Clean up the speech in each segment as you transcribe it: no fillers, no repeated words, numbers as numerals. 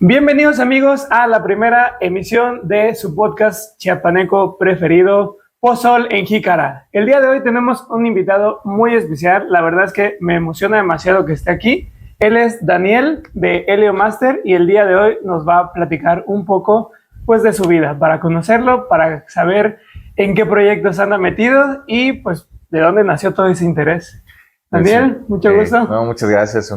Bienvenidos amigos a la primera emisión de su podcast chiapaneco preferido, Pozol en Jícara. El día de hoy tenemos un invitado muy especial, la verdad es que me emociona demasiado que esté aquí. Él es Daniel de Helio Master y el día de hoy nos va a platicar un poco pues de su vida, para conocerlo, para saber en qué proyectos anda metido y pues de dónde nació todo ese interés. Daniel, mucho gusto. No, muchas gracias,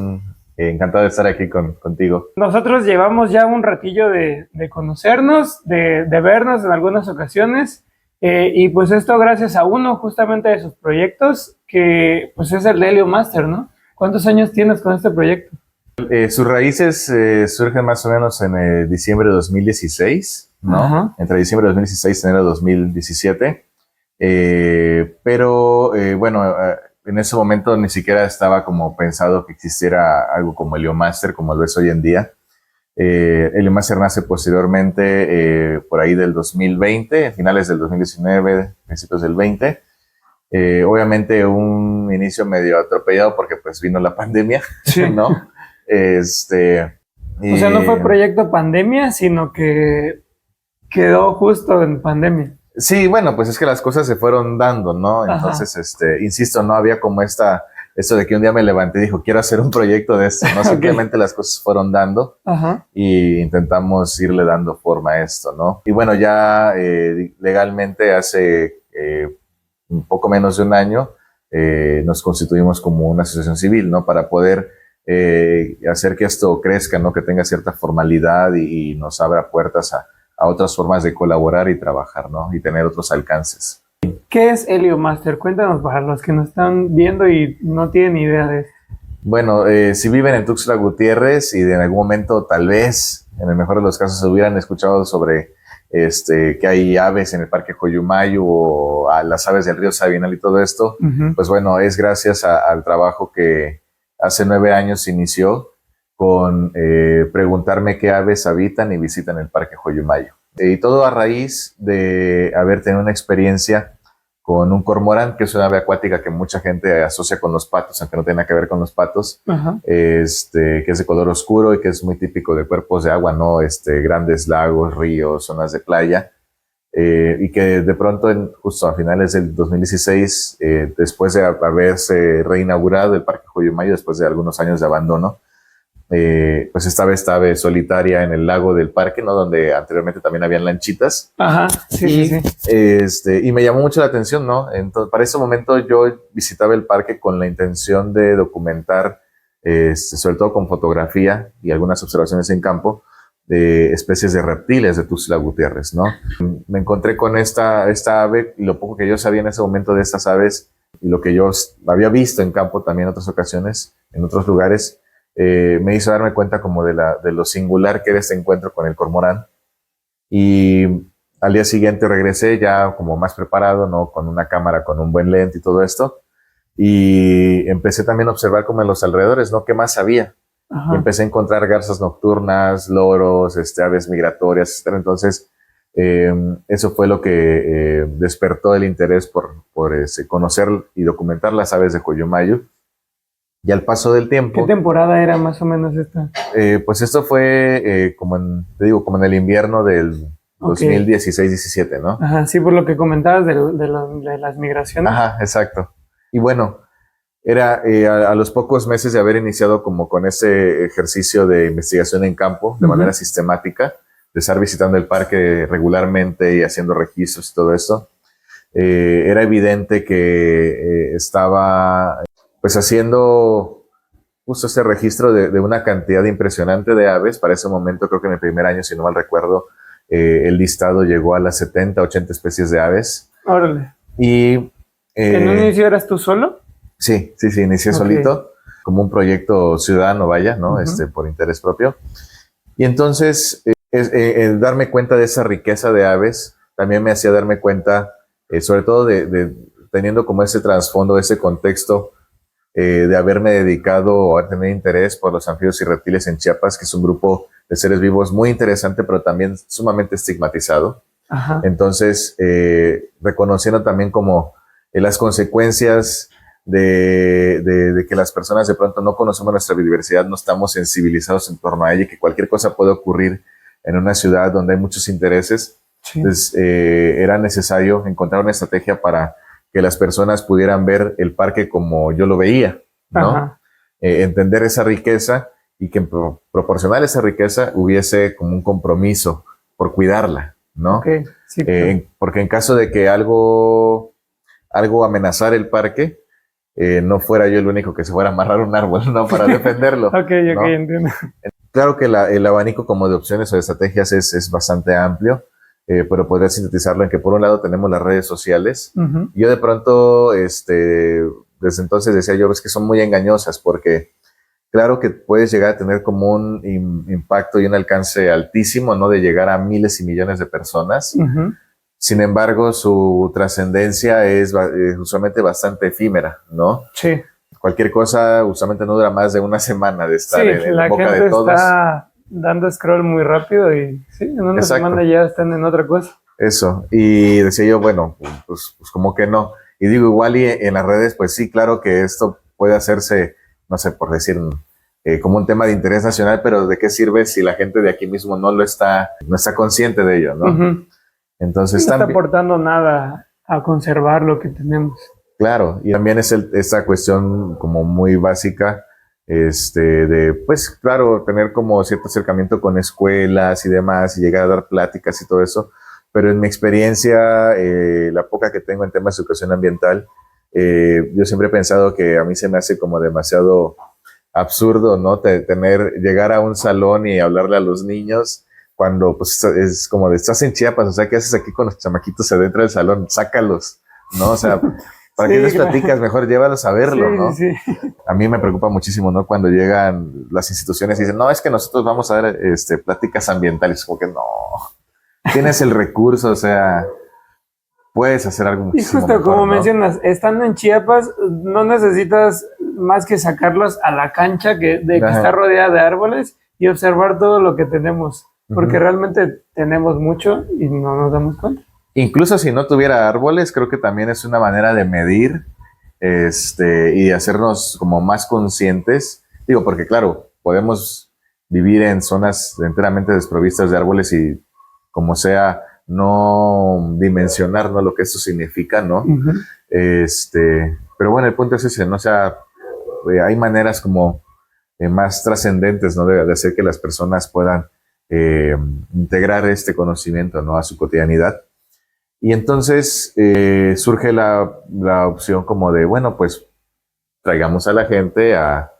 encantado de estar aquí contigo. Nosotros llevamos ya un ratillo de conocernos, de vernos en algunas ocasiones, y pues esto gracias a uno justamente de sus proyectos, que pues es el de Helio Master, ¿no? ¿Cuántos años tienes con este proyecto? Sus raíces surgen más o menos en diciembre de 2016, ¿no? Ajá. Entre diciembre de 2016 y enero de 2017. Bueno, en ese momento ni siquiera estaba como pensado que existiera algo como Helio Master, como lo es hoy en día. Helio Master nace posteriormente, por ahí del 2020, finales del 2019, principios del 20. Obviamente un inicio medio atropellado porque pues vino la pandemia, Sí. ¿no? O sea, no fue proyecto pandemia, sino que quedó justo en pandemia. Sí, bueno, pues es que las cosas se fueron dando, ¿no? Ajá. Entonces, insisto, no había como esto de que un día me levanté y dijo, quiero hacer un proyecto de esto, ¿no? Ok. Simplemente las cosas fueron dando Ajá. y intentamos irle dando forma a esto, ¿no? Y bueno, ya legalmente hace un poco menos de un año nos constituimos como una asociación civil, ¿no? Para poder hacer que esto crezca, ¿no? Que tenga cierta formalidad y nos abra puertas a otras formas de colaborar y trabajar, ¿no? Y tener otros alcances. ¿Qué es Helio Master? Cuéntanos para los que nos están viendo y no tienen idea de eso. Bueno, si viven en Tuxtla Gutiérrez y en algún momento, tal vez, en el mejor de los casos, hubieran escuchado sobre que hay aves en el Parque Joyumayo o a las aves del río Sabinal y todo esto, pues bueno, es gracias al trabajo que hace 9 años se inició con preguntarme qué aves habitan y visitan el Parque Joyumayo. Y todo a raíz de haber tenido una experiencia con un cormorán, que es una ave acuática que mucha gente asocia con los patos, aunque no tiene nada que ver con los patos, que es de color oscuro y que es muy típico de cuerpos de agua, ¿no? Grandes lagos, ríos, zonas de playa. Y que de pronto, justo a finales del 2016, después de haberse reinaugurado el Parque Joyumayo, después de algunos años de abandono, pues esta ave solitaria en el lago del parque, ¿no? Donde anteriormente también habían lanchitas. Ajá, sí. Y me llamó mucho la atención, ¿no? Entonces, para ese momento yo visitaba el parque con la intención de documentar, sobre todo con fotografía y algunas observaciones en campo, de especies de reptiles de Tuxtla Gutiérrez, ¿no? Me encontré con esta ave y lo poco que yo sabía en ese momento de estas aves y lo que yo había visto en campo también en otras ocasiones, en otros lugares, me hizo darme cuenta como de lo singular que era este encuentro con el cormorán. Y al día siguiente regresé ya como más preparado, ¿no? Con una cámara, con un buen lente y todo esto. Y empecé también a observar como en los alrededores, ¿no? ¿Qué más había? Ajá. Y empecé a encontrar garzas nocturnas, loros, aves migratorias, etc. Entonces, eso fue lo que despertó el interés por conocer y documentar las aves de Joyumayo. Y al paso del tiempo... ¿Qué temporada era más o menos esta? Pues esto fue como en el invierno del 2016-17, ¿no? Ajá, sí, por lo que comentabas de las migraciones. Ajá, exacto. Y bueno, era a los pocos meses de haber iniciado como con ese ejercicio de investigación en campo, de manera sistemática, de estar visitando el parque regularmente y haciendo registros y todo esto, era evidente que estaba pues haciendo justo este registro de una cantidad impresionante de aves. Para ese momento, creo que en el primer año, si no mal recuerdo, el listado llegó a las 70, 80 especies de aves. Órale. Y, ¿En un inicio eras tú solo? Sí, inicié solito, como un proyecto ciudadano, vaya, ¿no? Por interés propio. Y entonces, el darme cuenta de esa riqueza de aves, también me hacía darme cuenta, sobre todo teniendo como ese trasfondo, ese contexto, de haberme dedicado o haber tenido interés por los anfibios y reptiles en Chiapas, que es un grupo de seres vivos muy interesante, pero también sumamente estigmatizado. Ajá. Entonces, reconociendo también como las consecuencias de de que las personas de pronto no conocemos nuestra biodiversidad, no estamos sensibilizados en torno a ella, que cualquier cosa puede ocurrir en una ciudad donde hay muchos intereses. Sí. Entonces, era necesario encontrar una estrategia para que las personas pudieran ver el parque como yo lo veía, ¿no? Entender esa riqueza y que proporcionar esa riqueza hubiese como un compromiso por cuidarla, ¿no? Okay. Sí, porque en caso de que algo amenazara el parque, no fuera yo el único que se fuera a amarrar un árbol, ¿no? Para defenderlo. Ok, ¿no? entiendo. Claro que el abanico como de opciones o de estrategias es bastante amplio, pero podría sintetizarlo en que por un lado tenemos las redes sociales. Yo de pronto, desde entonces decía yo, es que son muy engañosas porque claro que puedes llegar a tener como un impacto y un alcance altísimo, ¿no? De llegar a miles y millones de personas. Sin embargo, su trascendencia es usualmente bastante efímera, ¿no? Sí. Cualquier cosa usualmente no dura más de una semana de estar en la boca de todos. Está dando scroll muy rápido y sí, en una semana ya están en otra cosa. Eso, y decía yo, bueno, pues como que no. Y digo, igual y en las redes, pues sí, claro que esto puede hacerse, no sé, por decir, como un tema de interés nacional, pero ¿de qué sirve si la gente de aquí mismo no está consciente de ello, ¿no? Entonces no está aportando nada a conservar lo que tenemos. Claro, y también es esta cuestión como muy básica, de, pues claro, tener como cierto acercamiento con escuelas y demás, y llegar a dar pláticas y todo eso, pero en mi experiencia, la poca que tengo en temas de educación ambiental, yo siempre he pensado que a mí se me hace como demasiado absurdo, ¿no? Llegar a un salón y hablarle a los niños cuando pues es como de, estás en Chiapas, o sea, ¿qué haces aquí con los chamaquitos adentro del salón? Sácalos, ¿no? O sea, ¿para qué les platicas? Mejor llévalos a verlo, ¿no? Sí. A mí me preocupa muchísimo, ¿no? Cuando llegan las instituciones y dicen, no, es que nosotros vamos a dar pláticas ambientales, como que no, tienes el recurso, o sea, puedes hacer algo muchísimo mejor. Y justo como ¿no? mencionas, estando en Chiapas, no necesitas más que sacarlos a la cancha que está rodeada de árboles y observar todo lo que tenemos, porque realmente tenemos mucho y no nos damos cuenta. Incluso si no tuviera árboles, creo que también es una manera de medir y hacernos como más conscientes. Digo, porque claro, podemos vivir en zonas enteramente desprovistas de árboles y como sea, no dimensionar, ¿no? Lo que esto significa, ¿no? Pero bueno, el punto es ese, ¿no? O sea, hay maneras como más trascendentes, ¿no? De hacer que las personas puedan integrar este conocimiento, ¿no? A su cotidianidad. Y entonces surge la opción como de, bueno, pues traigamos a la gente a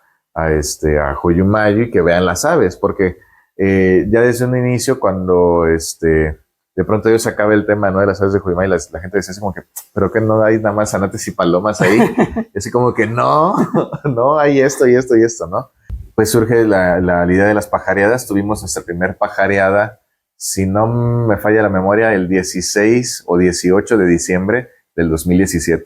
Joyumayo y que vean las aves, porque ya desde un inicio cuando de pronto yo sacaba el tema, ¿no? De las aves de Joyumayo, la gente decía así como que, pero que no hay nada más zanates y palomas ahí. Y así como que no, hay esto y esto y esto, ¿no? Pues surge la idea de las pajareadas. Tuvimos nuestra primer pajareada, si no me falla la memoria, el 16 o 18 de diciembre del 2017.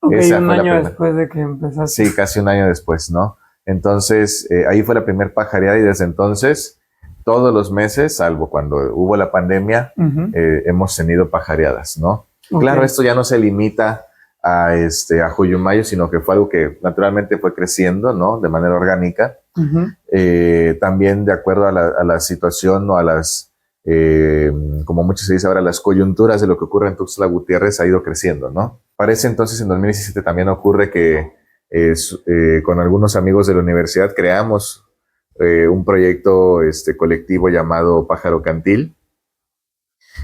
Okay, un año después de que empezaste. Sí, casi un año después, ¿no? Entonces, ahí fue la primera pajareada y desde entonces, todos los meses, salvo cuando hubo la pandemia, hemos tenido pajareadas, ¿no? Okay. Claro, esto ya no se limita a Joyumayo, sino que fue algo que naturalmente fue creciendo, ¿no? De manera orgánica. También de acuerdo a la situación o a las, como mucho se dice ahora, las coyunturas de lo que ocurre en Tuxtla Gutiérrez ha ido creciendo, ¿no? Parece entonces en 2017 también ocurre que con algunos amigos de la universidad creamos un proyecto colectivo llamado Pájaro Cantil.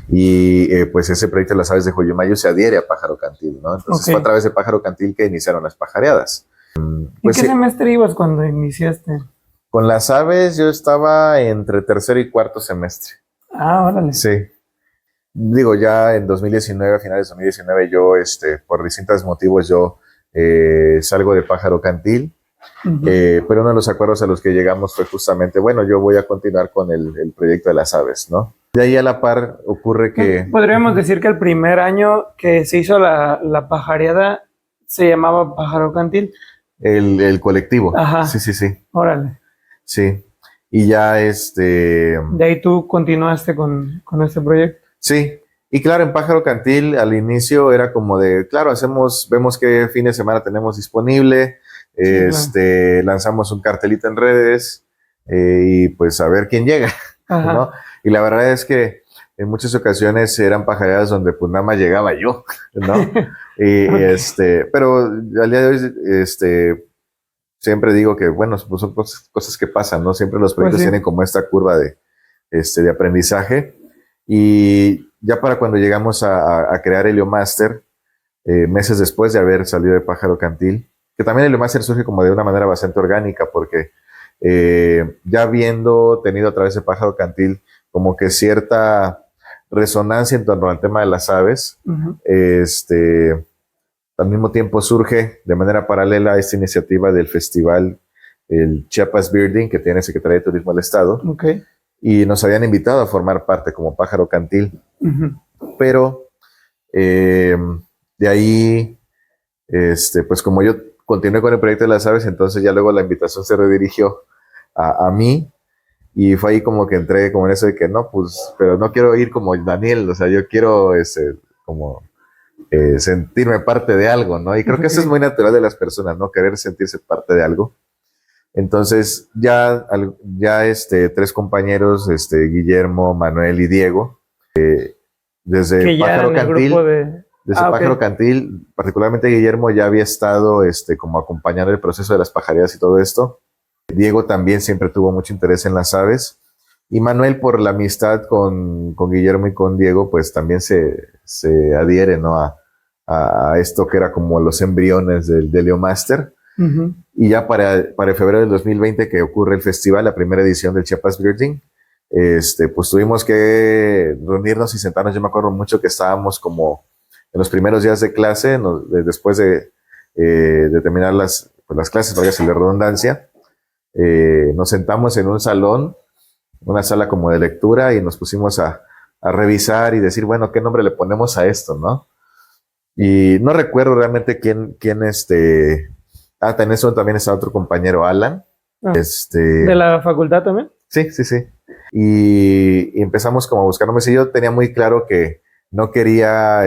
Y pues ese proyecto de las aves de Joyumayo se adhiere a Pájaro Cantil, ¿no? Entonces fue a través de Pájaro Cantil que iniciaron las pajareadas. Pues, ¿en qué semestre ibas cuando iniciaste? Con las aves yo estaba entre tercero y cuarto semestre. Ah, órale. Sí. Digo, ya en 2019, a finales de 2019, yo, por distintos motivos, yo salgo de Pájaro Cantil. Pero uno de los acuerdos a los que llegamos fue justamente, bueno, yo voy a continuar con el proyecto de las aves, ¿no? De ahí a la par ocurre que... Podríamos decir que el primer año que se hizo la pajareada se llamaba Pájaro Cantil. El colectivo. Ajá. Sí. Órale. Sí. Y ya De ahí tú continuaste con este proyecto. Sí. Y claro, en Pájaro Cantil al inicio era como de, claro, vemos qué fin de semana tenemos disponible, Lanzamos un cartelito en redes y pues a ver quién llega, ¿no? Y la verdad es que en muchas ocasiones eran pajareadas donde pues nada más llegaba yo, ¿no? Y pero al día de hoy, siempre digo que, bueno, pues son cosas que pasan, ¿no? Siempre los proyectos tienen como esta curva de aprendizaje. Y ya para cuando llegamos a crear Heliomaster, meses después de haber salido de Pájaro Cantil, que también Heliomaster surge como de una manera bastante orgánica, porque ya habiendo tenido a través de Pájaro Cantil como que cierta resonancia en torno al tema de las aves, al mismo tiempo surge de manera paralela esta iniciativa del festival, el Chiapas Birding, que tiene Secretaría de Turismo del Estado, y nos habían invitado a formar parte como Pájaro Cantil, pero de ahí, pues como yo continué con el proyecto de las aves, entonces ya luego la invitación se redirigió a mí, y fue ahí como que entré como en eso de que no, pues, pero no quiero ir como Daniel, o sea, yo quiero como sentirme parte de algo, ¿no? Y creo que eso es muy natural de las personas, ¿no? Querer sentirse parte de algo. Entonces, ya 3 compañeros, Guillermo, Manuel y Diego, desde Pájaro Cantil, Pájaro Cantil, particularmente Guillermo ya había estado como acompañando el proceso de las pajareadas y todo esto. Diego también siempre tuvo mucho interés en las aves, y Manuel, por la amistad con Guillermo y con Diego, pues también se adhiere, ¿no? a esto que era como los embriones del Heliomaster. Y ya para febrero del 2020, que ocurre el festival, la primera edición del Chiapas Birding, pues tuvimos que reunirnos y sentarnos. Yo me acuerdo mucho que estábamos como en los primeros días de clase, después de terminar las clases, vaya la redundancia, nos sentamos en un salón, una sala como de lectura, y nos pusimos a revisar y decir, bueno, ¿qué nombre le ponemos a esto, no? Y no recuerdo realmente quién en eso también está otro compañero, Alan. ¿De la facultad también? Sí. Y empezamos como a buscar nombres, y yo tenía muy claro que no quería,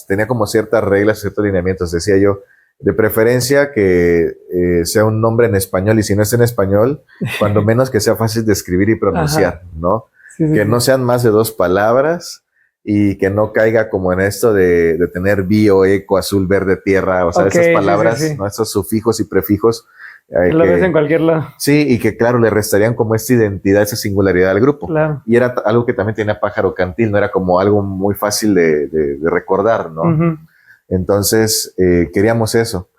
tenía como ciertas reglas, ciertos lineamientos. Decía yo, de preferencia que sea un nombre en español, y si no es en español, cuando menos que sea fácil de escribir y pronunciar, ¿no? Que no sean más de 2 palabras, y que no caiga como en esto de tener bio, eco, azul, verde, tierra, o sea, esas palabras, ¿no? Esos sufijos y prefijos. Lo ves en cualquier lado. Sí, y que claro, le restarían como esta identidad, esa singularidad al grupo. Claro. Y era algo que también tenía Pájaro Cantil, no era como algo muy fácil de recordar, ¿no? Entonces, queríamos eso.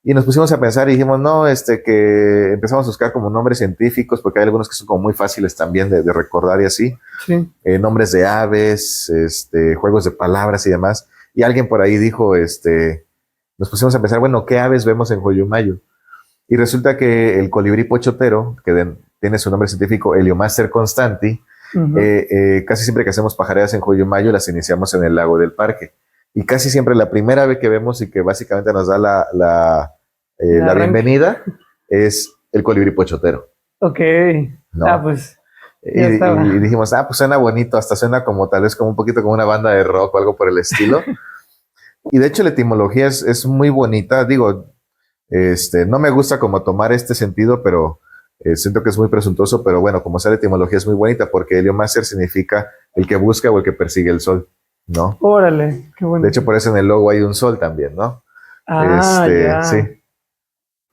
Y nos pusimos a pensar y dijimos, no, que empezamos a buscar como nombres científicos, porque hay algunos que son como muy fáciles también de recordar y así. Sí. Nombres de aves, juegos de palabras y demás. Y alguien por ahí dijo, nos pusimos a pensar, bueno, ¿qué aves vemos en Joyumayo? Y resulta que el colibrí pochotero, que tiene su nombre científico, Heliomaster constanti, casi siempre que hacemos pajareadas en Joyumayo las iniciamos en el lago del parque. Y casi siempre la primera vez que vemos y que básicamente nos da la bienvenida es el colibrí pochotero. Ok. ¿No? Pues y dijimos, pues suena bonito, hasta suena como tal vez como un poquito como una banda de rock o algo por el estilo. Y de hecho la etimología es muy bonita. Digo, no me gusta como tomar este sentido, pero siento que es muy presuntuoso, pero bueno, como sea, la etimología es muy bonita, porque Heliomaster significa el que busca o el que persigue el sol, ¿no? Órale, qué bueno. De hecho, por eso en el logo hay un sol también, ¿no? Ya. Sí.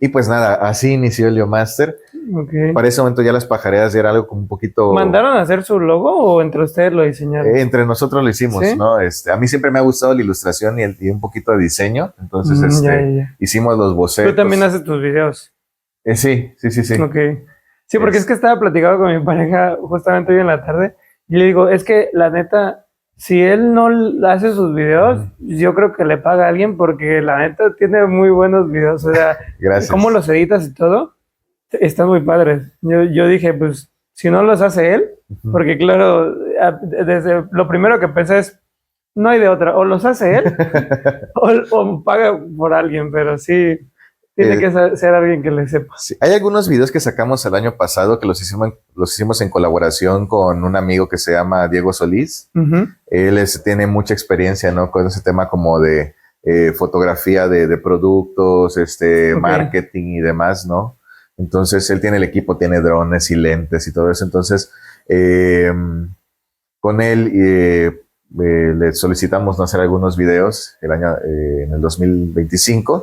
Y pues nada, así inició Heliomaster. Okay. Para ese momento ya las pajareadas ya era algo como un poquito... ¿Mandaron a hacer su logo o entre ustedes lo diseñaron? Entre nosotros lo hicimos, ¿sí? ¿No? A mí siempre me ha gustado la ilustración y un poquito de diseño. Entonces, ya. Hicimos los bocetos. ¿Tú también haces tus videos? Sí. Ok. Sí, porque es que estaba platicando con mi pareja justamente hoy en la tarde, y le digo, es que la neta, si él no hace sus videos, yo creo que le paga a alguien, porque la neta tiene muy buenos videos. O sea, gracias. Cómo los editas y todo, están muy padres. Yo dije, pues, si no los hace él, porque claro, desde lo primero que pensé es, no hay de otra, o los hace él, o paga por alguien, pero sí, tiene que ser alguien que le sepa. Sí. Hay algunos videos que sacamos el año pasado que los hicimos en colaboración con un amigo que se llama Diego Solís. Él tiene mucha experiencia, ¿no? Con ese tema como de fotografía de productos, Ok. marketing y demás, ¿no? Entonces él tiene el equipo, tiene drones y lentes y todo eso. Entonces, con él le solicitamos no hacer algunos videos en el 2025.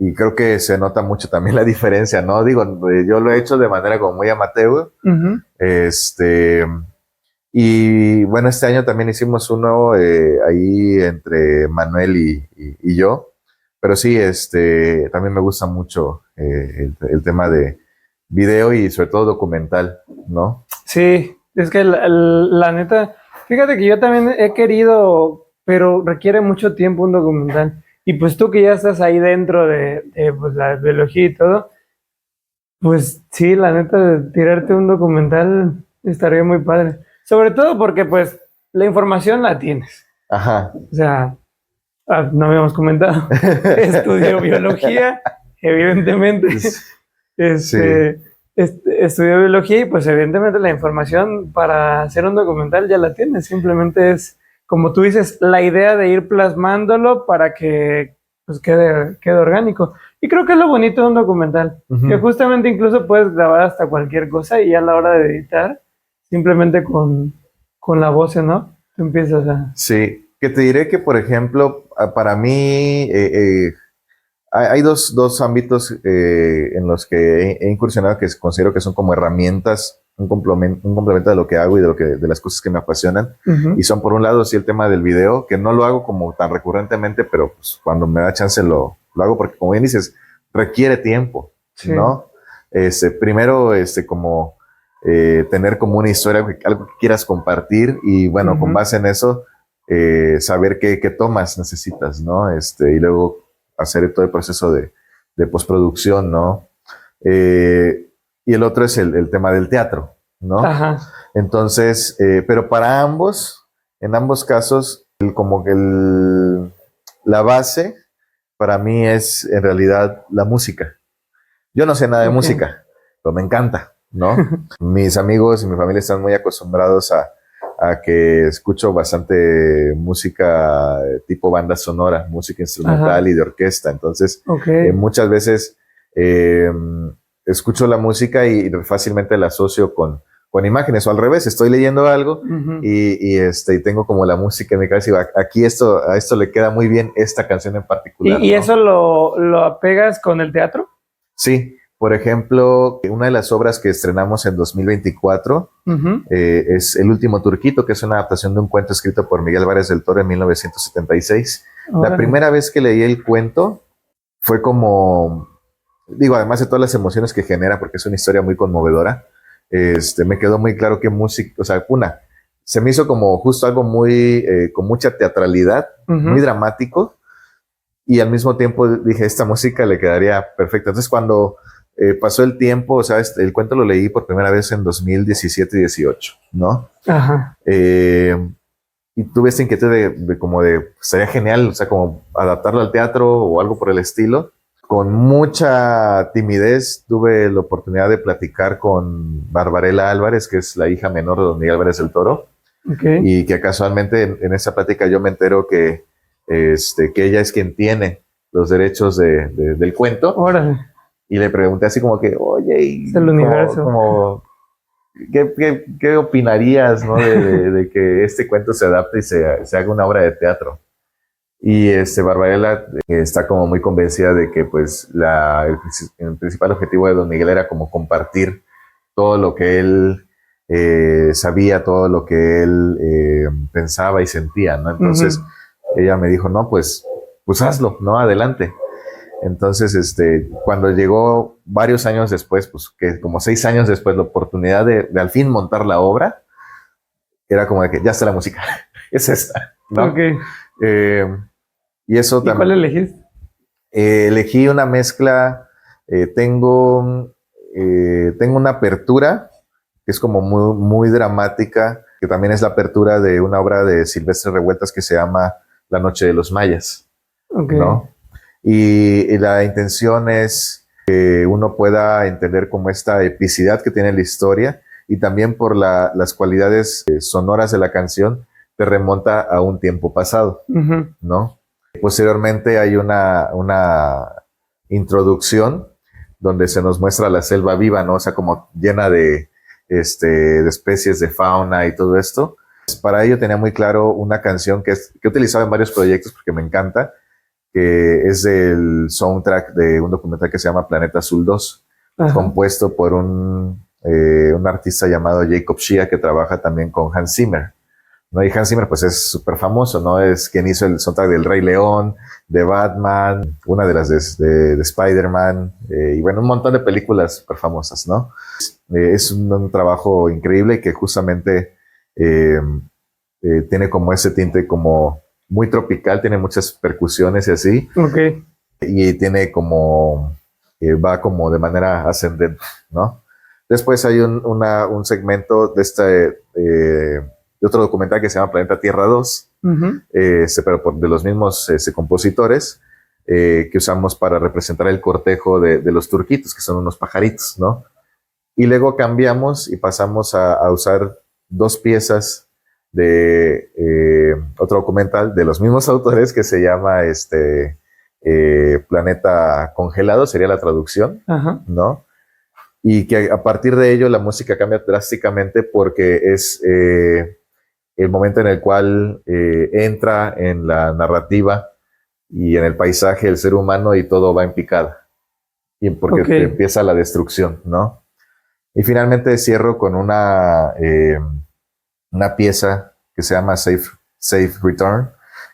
Y creo que se nota mucho también la diferencia, ¿no? Digo, yo lo he hecho de manera como muy amateur. Ujú. Y bueno, este año también hicimos uno ahí entre Manuel y yo. Pero sí, también me gusta mucho el tema de video y sobre todo documental, ¿no? Sí, es que la neta, fíjate que yo también he querido, pero requiere mucho tiempo un documental. Y pues tú que ya estás ahí dentro de, pues, la biología y todo, pues sí, la neta, tirarte un documental estaría muy padre. Sobre todo porque pues la información la tienes. Ajá. O sea, no habíamos comentado. Estudio biología, evidentemente. Sí. Estudió biología y pues evidentemente la información para hacer un documental ya la tienes. Simplemente es, como tú dices, la idea de ir plasmándolo para que pues quede orgánico. Y creo que es lo bonito de un documental, que Ujú. justamente incluso puedes grabar hasta cualquier cosa y ya a la hora de editar, simplemente con la voz, ¿no? Tú empiezas a... Sí, que te diré que, por ejemplo, para mí hay dos ámbitos en los que he incursionado que considero que son como herramientas, un complemento de lo que hago y de las cosas que me apasionan. Ujú. Y son, por un lado, sí, el tema del video, que no lo hago como tan recurrentemente, pero pues, cuando me da chance lo hago porque, como bien dices, requiere tiempo, Sí. ¿no? Primero, como tener como una historia, algo que quieras compartir y, bueno, con Ujú. base en eso, saber qué tomas necesitas, ¿no? Y luego hacer todo el proceso de postproducción, ¿no? Y el otro es el tema del teatro, ¿no? Ajá. Entonces, pero para ambos, en ambos casos, como que la base para mí es en realidad la música. Yo no sé nada de Ok. música, pero me encanta, ¿no? Mis amigos y mi familia están muy acostumbrados a que escucho bastante música tipo banda sonora, música instrumental Ajá. y de orquesta. Entonces, Ok. muchas veces eh, escucho la música y fácilmente la asocio con imágenes, o al revés, estoy leyendo algo Ujú. y tengo como la música en mi cabeza y digo, aquí a esto le queda muy bien esta canción en particular, ¿Y ¿no? eso lo apegas con el teatro? Sí, por ejemplo, una de las obras que estrenamos en 2024 Ujú. es El último turquito, que es una adaptación de un cuento escrito por Miguel Álvarez del Toro en 1976. La Órale. primera vez que leí el cuento fue como, digo, además de todas las emociones que genera, porque es una historia muy conmovedora, me quedó muy claro que música, o sea, se me hizo como justo algo muy, con mucha teatralidad, muy Ujú. dramático, y al mismo tiempo dije, esta música le quedaría perfecta. Entonces cuando pasó el tiempo, o sea, el cuento lo leí por primera vez en 2017 y 18, ¿no? Ajá. Eh, y tuve esta inquietud como de, sería genial, o sea, como adaptarlo al teatro o algo por el estilo. Con mucha timidez tuve la oportunidad de platicar con Barbarella Álvarez, que es la hija menor de don Miguel Álvarez del Toro, Ok. y que casualmente en esa plática yo me entero que ella es quien tiene los derechos del cuento, Órale. y le pregunté así como que, oye, Es el y universo. ¿qué opinarías, ¿no? De que este cuento se adapte y se haga una obra de teatro? Y Barbarella está como muy convencida de que pues el principal objetivo de Don Miguel era como compartir todo lo que él sabía, todo lo que él pensaba y sentía, ¿no? Entonces Ujú. ella me dijo, no, pues hazlo, ¿no? Adelante. Entonces, cuando llegó varios años después, pues que como 6 años después, la oportunidad de al fin montar la obra, era como de que ya está la música, es esta, Ok. ¿no? Eh, y eso ¿Y cuál también, elegiste? elegí una mezcla, tengo una apertura que es como muy, muy dramática, que también es la apertura de una obra de Silvestre Revueltas que se llama La Noche de los Mayas, Ok. ¿no? Y la intención es que uno pueda entender como esta epicidad que tiene la historia y también por las cualidades sonoras de la canción, te remonta a un tiempo pasado, Ujú. ¿no? Posteriormente hay una introducción donde se nos muestra la selva viva, ¿no? O sea, como llena de especies de fauna y todo esto. Para ello tenía muy claro una canción que he utilizado en varios proyectos porque me encanta, que es del soundtrack de un documental que se llama Planeta Azul 2, Ajá. compuesto por un artista llamado Jacob Shea que trabaja también con Hans Zimmer, ¿no? Y Hans Zimmer pues es súper famoso, ¿no? Es quien hizo el soundtrack del Rey León, de Batman, una de las de Spider-Man, y bueno, un montón de películas súper famosas, ¿no? Es un trabajo increíble y que justamente eh, tiene como ese tinte como muy tropical, tiene muchas percusiones y así, Ok. y tiene como, va como de manera ascendente, ¿no? Después hay un segmento de otro documental que se llama Planeta Tierra 2, Ujú. pero de los mismos compositores, que usamos para representar el cortejo de los turquitos, que son unos pajaritos, ¿no? Y luego cambiamos y pasamos a usar dos piezas de otro documental de los mismos autores que se llama Planeta Congelado, sería la traducción, Ajá. ¿no? Y que a partir de ello la música cambia drásticamente porque es el momento en el cual entra en la narrativa y en el paisaje el ser humano y todo va en picada. Y porque Ok. empieza la destrucción, ¿no? Y finalmente cierro con una pieza que se llama Safe Return,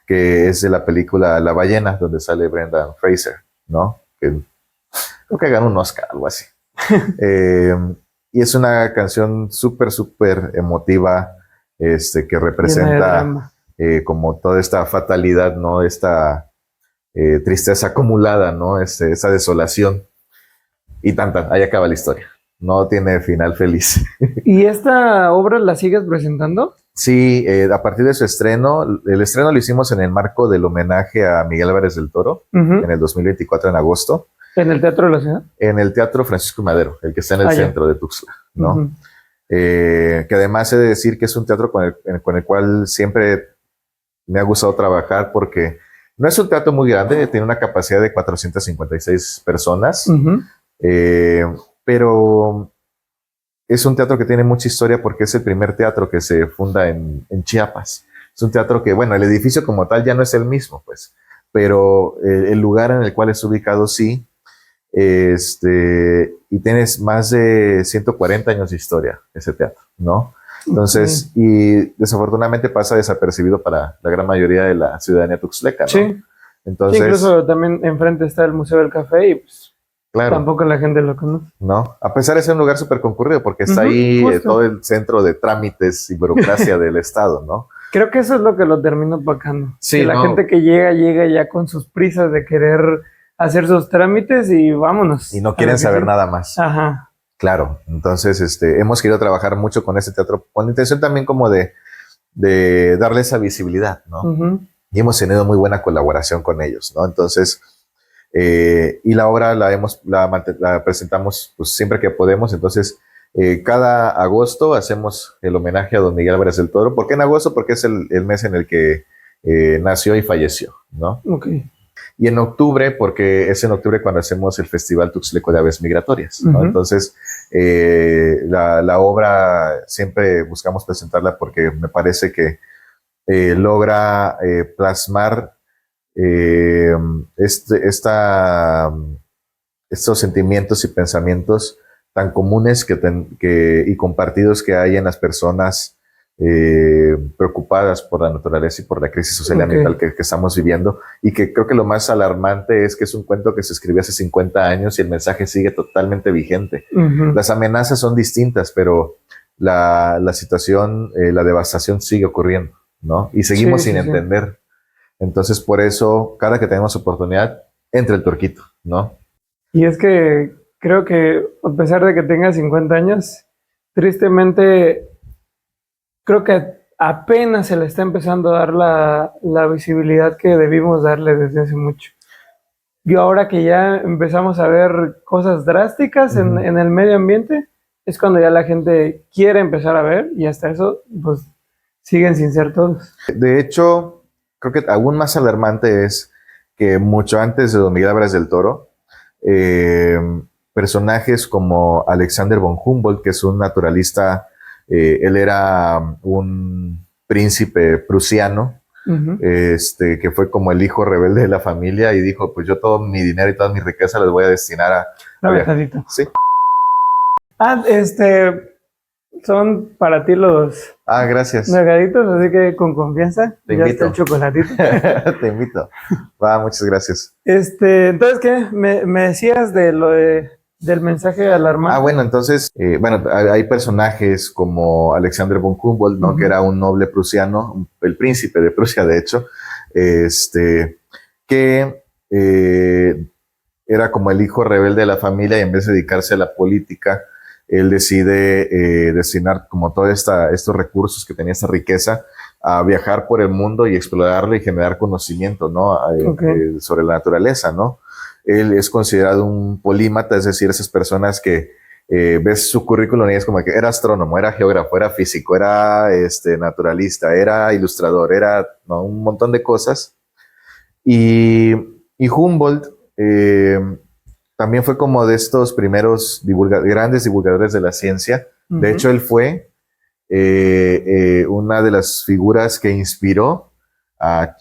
que es de la película La ballena, donde sale Brendan Fraser, ¿no? Que creo que ganó un Oscar, algo así. Eh, y es una canción súper, súper emotiva, que Llena de representa drama. como toda esta fatalidad, ¿no? Esta tristeza acumulada, ¿no? Esa desolación. Y tanta, ahí acaba la historia. No tiene final feliz. ¿Y esta obra la sigues presentando? Sí, a partir de su estreno, el estreno lo hicimos en el marco del homenaje a Miguel Álvarez del Toro, Ujú. en el 2024, en agosto, ¿En el Teatro de la Ciudad? en el Teatro Francisco Madero, el que está en el Ah, ya. centro de Tuxtla, ¿no? Ujú. Que además he de decir que es un teatro con el cual siempre me ha gustado trabajar porque no es un teatro muy grande, tiene una capacidad de 456 personas, Ujú. eh, pero es un teatro que tiene mucha historia porque es el primer teatro que se funda en Chiapas. Es un teatro que, bueno, el edificio como tal ya no es el mismo, pues, pero el lugar en el cual es ubicado sí, y tienes más de 140 años de historia ese teatro, ¿no? Entonces, y desafortunadamente pasa desapercibido para la gran mayoría de la ciudadanía tuxtleca, ¿no? Sí. Sí, Entonces, incluso también enfrente está el Museo del Café y pues claro, tampoco la gente lo conoce. ¿no? A pesar de ser un lugar súper concurrido, porque está Ujú, ahí justo. todo el centro de trámites y burocracia del Estado, ¿no? Creo que eso es lo que lo termina opacando. Sí, Que la no. gente que llega ya con sus prisas de querer hacer sus trámites y vámonos. Y no a quieren lo que saber sí. nada más. Ajá. Claro, entonces hemos querido trabajar mucho con este teatro, con la intención también como de darle esa visibilidad, ¿no? Ujú. Y hemos tenido muy buena colaboración con ellos, ¿no? Entonces, y la obra la presentamos pues, siempre que podemos, entonces cada agosto hacemos el homenaje a don Miguel Álvarez del Toro. ¿Por qué en agosto? Porque es el mes en el que nació y falleció, ¿no? Ok. Y en octubre, porque es en octubre cuando hacemos el Festival Tuxtleco de Aves Migratorias, ¿no? Ujú. Entonces, la obra siempre buscamos presentarla porque me parece que logra plasmar eh, estos sentimientos y pensamientos tan comunes y compartidos que hay en las personas preocupadas por la naturaleza y por la crisis social y Ok. ambiental que estamos viviendo, y que creo que lo más alarmante es que es un cuento que se escribió hace 50 años y el mensaje sigue totalmente vigente. Ujú. Las amenazas son distintas, pero la situación, la devastación sigue ocurriendo, ¿no? Y seguimos Sí, sin sí, sí. entender. Entonces, por eso, cada que tenemos oportunidad, entra el Turquito, ¿no? Y es que creo que a pesar de que tenga 50 años, tristemente creo que apenas se le está empezando a dar la visibilidad que debimos darle desde hace mucho. Y ahora que ya empezamos a ver cosas drásticas Ujú. en el medio ambiente, es cuando ya la gente quiere empezar a ver y hasta eso, pues siguen sin ser todos. De hecho, creo que aún más alarmante es que mucho antes de Don Miguel Álvarez del Toro, eh, personajes como Alexander von Humboldt, que es un naturalista, él era un príncipe prusiano, que fue como el hijo rebelde de la familia y dijo, pues yo todo mi dinero y toda mi riqueza les voy a destinar a viajar. Sí. Son para ti los gracias. mercaditos, así que con confianza. Te ya invito. está el chocolatito. Te invito. Muchas gracias. Entonces, ¿qué? Me decías de lo del mensaje alarmante. Bueno, entonces, hay personajes como Alexander von Humboldt, ¿no? Que era un noble prusiano, el príncipe de Prusia, de hecho, que era como el hijo rebelde de la familia y en vez de dedicarse a la política, él decide destinar como todos estos recursos que tenía, esta riqueza, a viajar por el mundo y explorarlo y generar conocimiento, ¿no? Sobre la naturaleza, ¿no? Él es considerado un polímata, es decir, esas personas que ves su currículum y es como que era astrónomo, era geógrafo, era físico, era naturalista, era ilustrador, era un montón de cosas. Y Humboldt también fue como de estos primeros grandes divulgadores de la ciencia. De hecho, él fue una de las figuras que inspiró a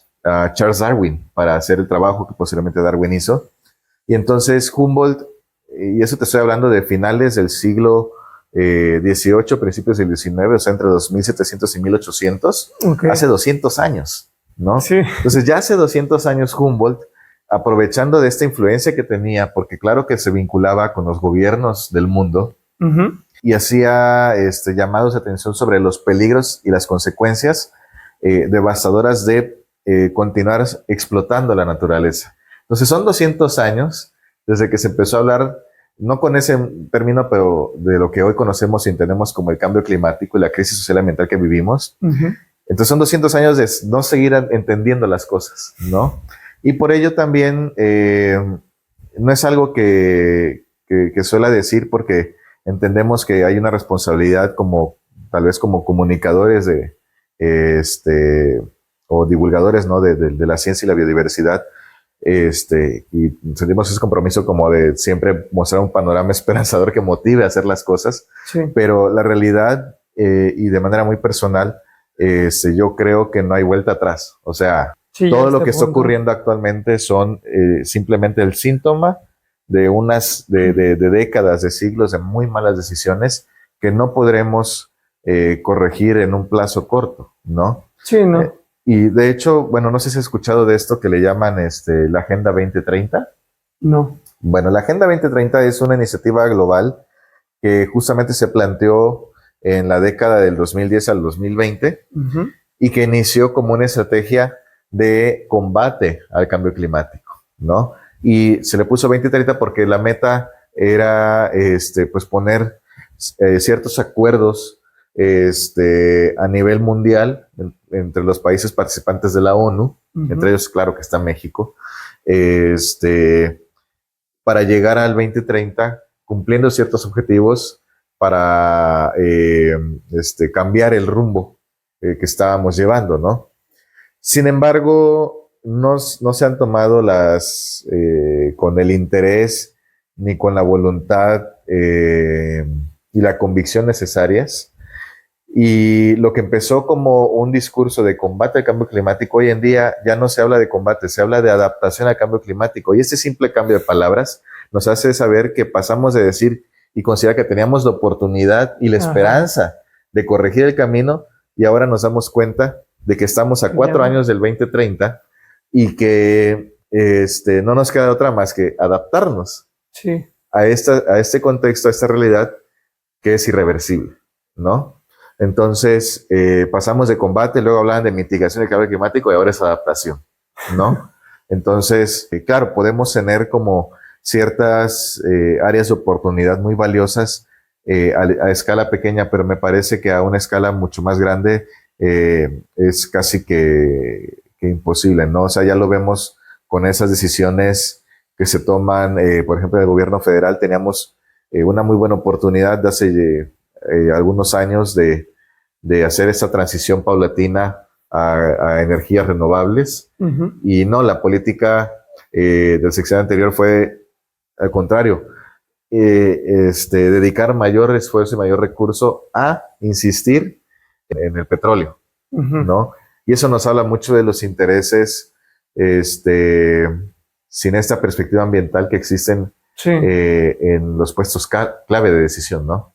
Charles Darwin para hacer el trabajo que posteriormente Darwin hizo. Y entonces Humboldt, y eso te estoy hablando de finales del siglo XVIII, principios del XIX, o sea, entre 2700 y 1800, hace 200 años, ¿no? Sí. Entonces ya hace 200 años Humboldt, aprovechando de esta influencia que tenía, porque claro que se vinculaba con los gobiernos del mundo, y hacía llamados de atención sobre los peligros y las consecuencias devastadoras de continuar explotando la naturaleza. Entonces son 200 años desde que se empezó a hablar, no con ese término, pero de lo que hoy conocemos y entendemos como el cambio climático y la crisis social y ambiental que vivimos. Entonces son 200 años de no seguir entendiendo las cosas, ¿no? Y por ello también no es algo que suela decir, porque entendemos que hay una responsabilidad como tal vez como comunicadores o divulgadores, ¿no? de la ciencia y la biodiversidad, y sentimos ese compromiso como de siempre mostrar un panorama esperanzador que motive a hacer las cosas. Sí. Pero la realidad, y de manera muy personal, yo creo que no hay vuelta atrás. O sea, sí, todo lo que está ocurriendo actualmente son simplemente el síntoma de unas de décadas, de siglos de muy malas decisiones que no podremos corregir en un plazo corto, ¿no? Sí, ¿no? Y de hecho, bueno, no sé si has escuchado de esto que le llaman la Agenda 2030. No. Bueno, la Agenda 2030 es una iniciativa global que justamente se planteó en la década del 2010 al 2020 y que inició como una estrategia de combate al cambio climático, ¿no? Y se le puso 2030 porque la meta era pues poner ciertos acuerdos a nivel mundial entre los países participantes de la ONU, entre ellos claro que está México, para llegar al 2030 cumpliendo ciertos objetivos para cambiar el rumbo que estábamos llevando, ¿no? Sin embargo, no se han tomado con el interés ni con la voluntad y la convicción necesarias. Y lo que empezó como un discurso de combate al cambio climático, hoy en día ya no se habla de combate, se habla de adaptación al cambio climático. Y este simple cambio de palabras nos hace saber que pasamos de decir y considerar que teníamos la oportunidad y la esperanza de corregir el camino, y ahora nos damos cuenta de que estamos a 4 años del 2030 y que no nos queda otra más que adaptarnos a este contexto, a esta realidad que es irreversible, ¿no? Entonces, pasamos de combate, luego hablaban de mitigación del cambio climático y ahora es adaptación, ¿no? Entonces, claro, podemos tener como ciertas áreas de oportunidad muy valiosas a escala pequeña, pero me parece que a una escala mucho más grande es casi que imposible, ¿no? O sea, ya lo vemos con esas decisiones que se toman, por ejemplo, en el gobierno federal teníamos una muy buena oportunidad de hace algunos años de de hacer esta transición paulatina a energías renovables. Y no, la política del sexenio anterior fue al contrario, dedicar mayor esfuerzo y mayor recurso a insistir en el petróleo, ¿no? Y eso nos habla mucho de los intereses, sin esta perspectiva ambiental que existen en los puestos clave de decisión, ¿no?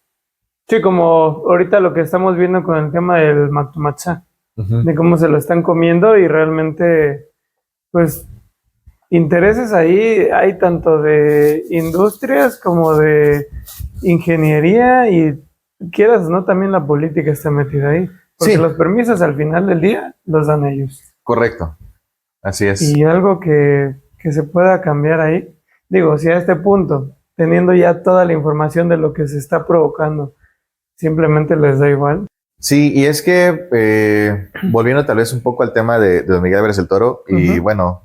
Sí, como ahorita lo que estamos viendo con el tema del Mactumatzá, de cómo se lo están comiendo y realmente, pues, intereses ahí hay tanto de industrias como de ingeniería y quieras, ¿no? También la política está metida ahí, porque los permisos al final del día los dan ellos. Correcto, así es. Y algo que se pueda cambiar ahí, digo, si a este punto, teniendo ya toda la información de lo que se está provocando, simplemente les da igual. Sí, y es que volviendo tal vez un poco al tema de don Miguel Álvarez del Toro, y bueno,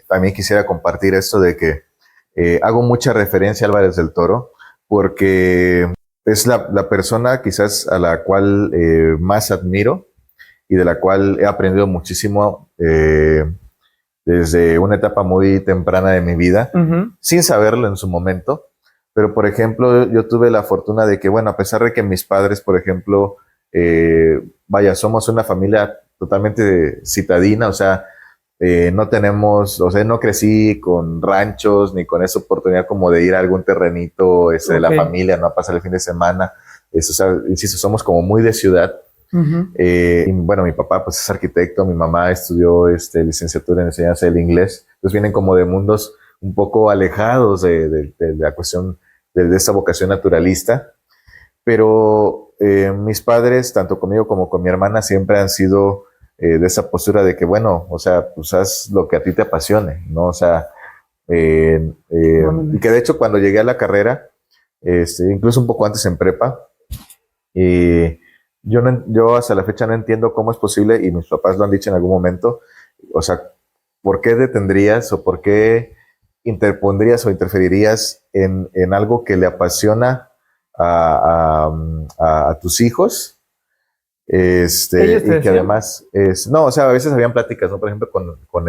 también quisiera compartir esto de que hago mucha referencia a Álvarez del Toro, porque es la persona quizás a la cual más admiro y de la cual he aprendido muchísimo desde una etapa muy temprana de mi vida, sin saberlo en su momento. Pero, por ejemplo, yo tuve la fortuna de que, bueno, a pesar de que mis padres, por ejemplo, somos una familia totalmente citadina, o sea, no tenemos, o sea, no crecí con ranchos ni con esa oportunidad como de ir a algún terrenito de la familia, no a pasar el fin de semana. O sea, insisto, somos como muy de ciudad. Y bueno, mi papá pues es arquitecto, mi mamá estudió licenciatura en enseñanza del inglés, entonces vienen como de mundos un poco alejados de la cuestión de esta vocación naturalista, pero mis padres, tanto conmigo como con mi hermana, siempre han sido de esa postura de que, bueno, o sea, pues haz lo que a ti te apasione, ¿no? O sea, y que de hecho cuando llegué a la carrera, incluso un poco antes en prepa, yo hasta la fecha no entiendo cómo es posible, y mis papás lo han dicho en algún momento, o sea, ¿por qué detendrías o por qué interpondrías o interferirías en algo que le apasiona a tus hijos? Y que además, no, o sea, a veces habían pláticas, ¿no? Por ejemplo, con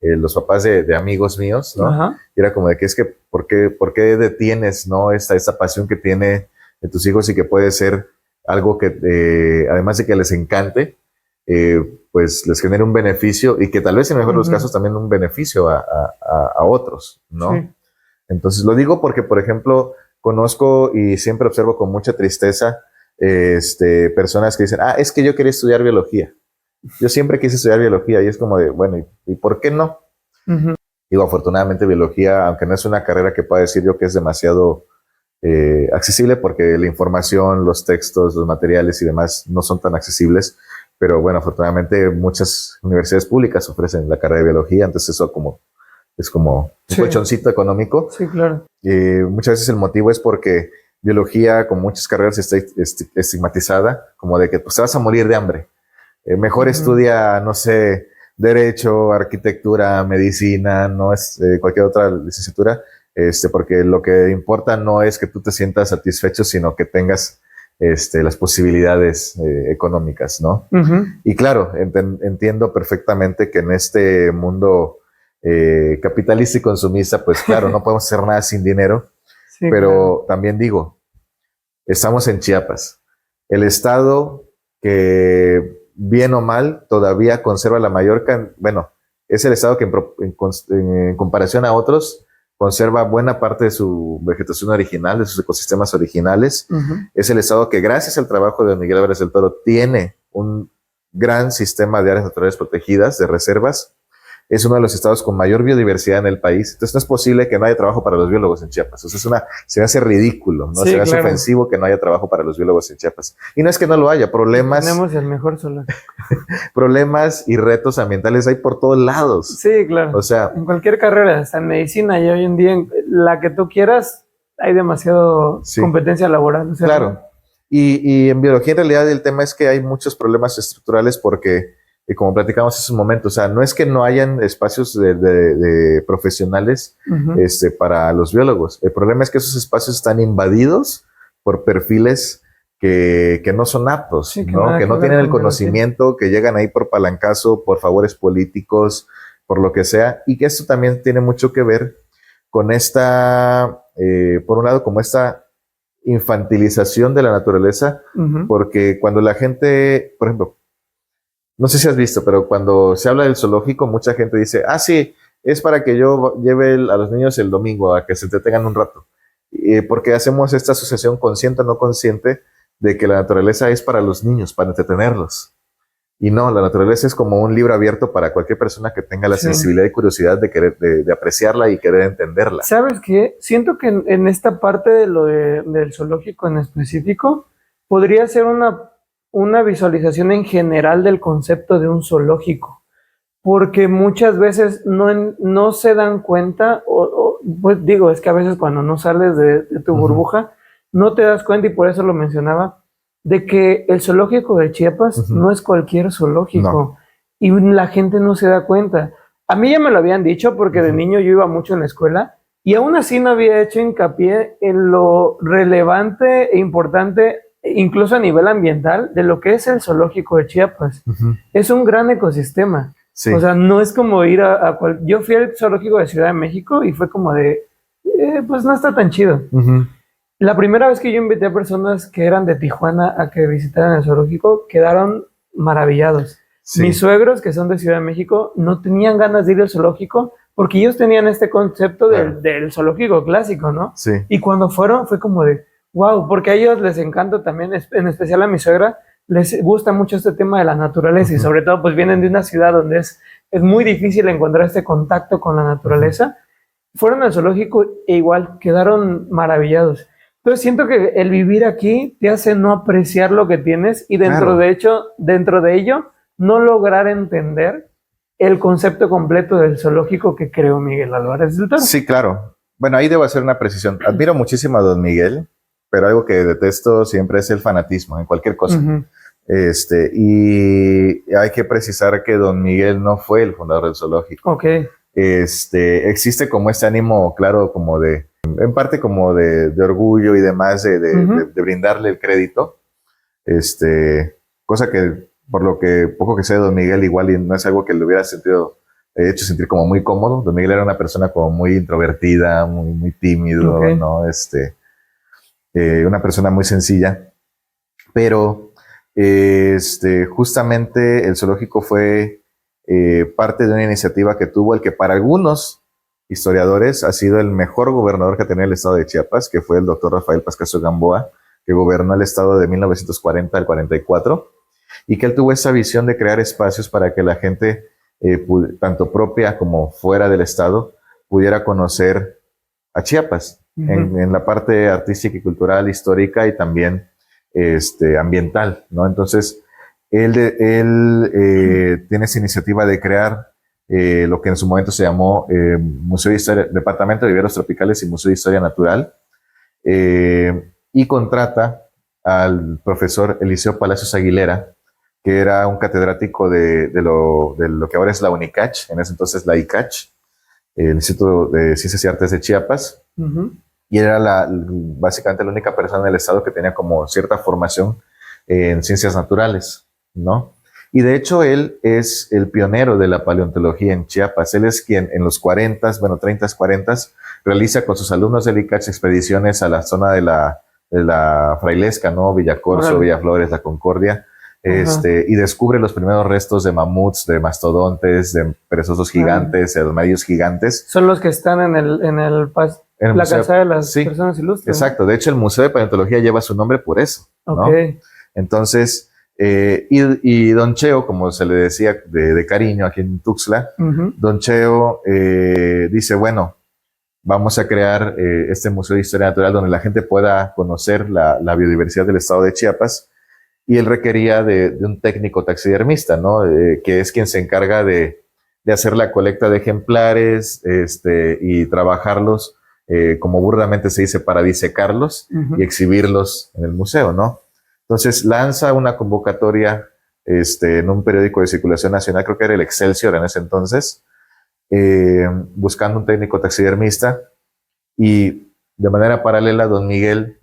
los papás de amigos míos, ¿no? Y era como de que es que, ¿por qué detienes, ¿no? Esta pasión que tiene de tus hijos y que puede ser algo que, además de que les encante, pues les genere un beneficio y que tal vez en el mejor de los casos también un beneficio a otros, ¿no? Sí. Entonces lo digo porque, por ejemplo, conozco y siempre observo con mucha tristeza personas que dicen, es que yo quería estudiar biología. Yo siempre quise estudiar biología, y es como de, bueno, ¿y por qué no? Digo, afortunadamente biología, aunque no es una carrera que pueda decir yo que es demasiado accesible, porque la información, los textos, los materiales y demás no son tan accesibles, pero bueno, afortunadamente muchas universidades públicas ofrecen la carrera de biología, entonces eso es como un colchoncito económico. Sí, claro. Muchas veces el motivo es porque biología, como muchas carreras, está estigmatizada, como de que pues, te vas a morir de hambre. Mejor estudia, no sé, derecho, arquitectura, medicina, no es cualquier otra licenciatura, porque lo que importa no es que tú te sientas satisfecho, sino que tengas las posibilidades económicas, ¿no? Y claro, entiendo perfectamente que en este mundo capitalista y consumista, pues claro, no podemos hacer nada sin dinero, pero también digo, estamos en Chiapas, el estado que bien o mal todavía conserva la mayor es el estado que en comparación a otros conserva buena parte de su vegetación original, de sus ecosistemas originales. Es el estado que, gracias al trabajo de Miguel Álvarez del Toro, tiene un gran sistema de áreas naturales protegidas, de reservas. Es uno de los estados con mayor biodiversidad en el país. Entonces no es posible que no haya trabajo para los biólogos en Chiapas. O sea, se me hace ridículo, ¿no? Se me hace ofensivo que no haya trabajo para los biólogos en Chiapas. Y no es que no lo haya, tenemos el mejor solar. Problemas y retos ambientales hay por todos lados. Sí, claro. O sea, en cualquier carrera, hasta en medicina, y hoy en día, en la que tú quieras, hay demasiado competencia laboral. O sea, claro. Y en biología, en realidad, el tema es que hay muchos problemas estructurales porque, como platicamos hace un momento, o sea, no es que no hayan espacios de profesionales para los biólogos. El problema es que esos espacios están invadidos por perfiles que no son aptos, Sí, ¿no? Que no tienen el conocimiento, que llegan ahí por palancazo, por favores políticos, por lo que sea, y que esto también tiene mucho que ver con esta, por un lado, como esta infantilización de la naturaleza, porque cuando la gente, por ejemplo, no sé si has visto, pero cuando se habla del zoológico, mucha gente dice, ah, sí, es para que yo lleve a los niños el domingo a que se entretengan un rato. Porque hacemos esta asociación consciente o no consciente de que la naturaleza es para los niños, para entretenerlos. Y no, la naturaleza es como un libro abierto para cualquier persona que tenga la sensibilidad y curiosidad de querer, de apreciarla y querer entenderla. ¿Sabes qué? Siento que en esta parte de del zoológico en específico, podría ser una visualización en general del concepto de un zoológico, porque muchas veces no se dan cuenta, pues digo, es que a veces cuando no sales de tu burbuja, no te das cuenta, y por eso lo mencionaba, de que el zoológico de Chiapas no es cualquier zoológico, y la gente no se da cuenta. A mí ya me lo habían dicho porque de niño yo iba mucho en la escuela, y aún así no había hecho hincapié en lo relevante e importante, incluso a nivel ambiental, de lo que es el zoológico de Chiapas. Es un gran ecosistema. Sí. O sea, no es como ir yo fui al zoológico de Ciudad de México y fue como de, pues no está tan chido. La primera vez que yo invité a personas que eran de Tijuana a que visitaran el zoológico, quedaron maravillados. Sí. Mis suegros, que son de Ciudad de México, no tenían ganas de ir al zoológico porque ellos tenían este concepto del zoológico clásico, ¿no? Sí. Y cuando fueron fue como de, wow, porque a ellos les encanta también, en especial a mi suegra, les gusta mucho este tema de la naturaleza y sobre todo pues vienen de una ciudad donde es muy difícil encontrar este contacto con la naturaleza. Fueron al zoológico e igual quedaron maravillados. Entonces siento que el vivir aquí te hace no apreciar lo que tienes y dentro de ello no lograr entender el concepto completo del zoológico que creó Miguel Álvarez del Toro. Sí, claro. Bueno, ahí debo hacer una precisión. Admiro muchísimo a don Miguel, pero algo que detesto siempre es el fanatismo en cualquier cosa. Y hay que precisar que don Miguel no fue el fundador del zoológico. Okay. Existe como este ánimo, claro, como en parte como de orgullo y demás, de brindarle el crédito. Cosa que, por lo que poco que sé de don Miguel, igual y no es algo que le hubiera hecho sentir como muy cómodo. Don Miguel era una persona como muy introvertida, muy tímido, okay, ¿no? Una persona muy sencilla, pero justamente el zoológico fue parte de una iniciativa que tuvo el que para algunos historiadores ha sido el mejor gobernador que tenía el estado de Chiapas, que fue el doctor Rafael Pascasio Gamboa, que gobernó el estado de 1940 al 44, y que él tuvo esa visión de crear espacios para que la gente, tanto propia como fuera del estado, pudiera conocer a Chiapas, en la parte artística y cultural, histórica y también ambiental, ¿no? Entonces, él tiene esa iniciativa de crear lo que en su momento se llamó Museo de Historia, Departamento de Viveros Tropicales y Museo de Historia Natural, y contrata al profesor Eliseo Palacios Aguilera, que era un catedrático de lo que ahora es la UNICACH, en ese entonces la ICACH, el Instituto de Ciencias y Artes de Chiapas, y era básicamente la única persona en el estado que tenía como cierta formación en ciencias naturales, ¿no? Y de hecho él es el pionero de la paleontología en Chiapas. Él es quien en los 30s, 30s, 40s, realiza con sus alumnos del ICACH expediciones a la zona de la Frailesca, ¿no? Villacorso, Villaflores, La Concordia, y descubre los primeros restos de mamuts, de mastodontes, de perezosos gigantes, de armadillos gigantes. Son los que están en la casa de las personas ilustres. Exacto. ¿No? De hecho, el Museo de Paleontología lleva su nombre por eso, ¿no? Okay. Entonces, y don Cheo, como se le decía de cariño aquí en Tuxtla, don Cheo dice, bueno, vamos a crear este Museo de Historia Natural donde la gente pueda conocer la biodiversidad del estado de Chiapas, y él requería de un técnico taxidermista, ¿no? Que es quien se encarga de hacer la colecta de ejemplares y trabajarlos, como burdamente se dice, para disecarlos y exhibirlos en el museo, ¿no? Entonces lanza una convocatoria en un periódico de circulación nacional, creo que era el Excelsior en ese entonces, buscando un técnico taxidermista, y de manera paralela don Miguel,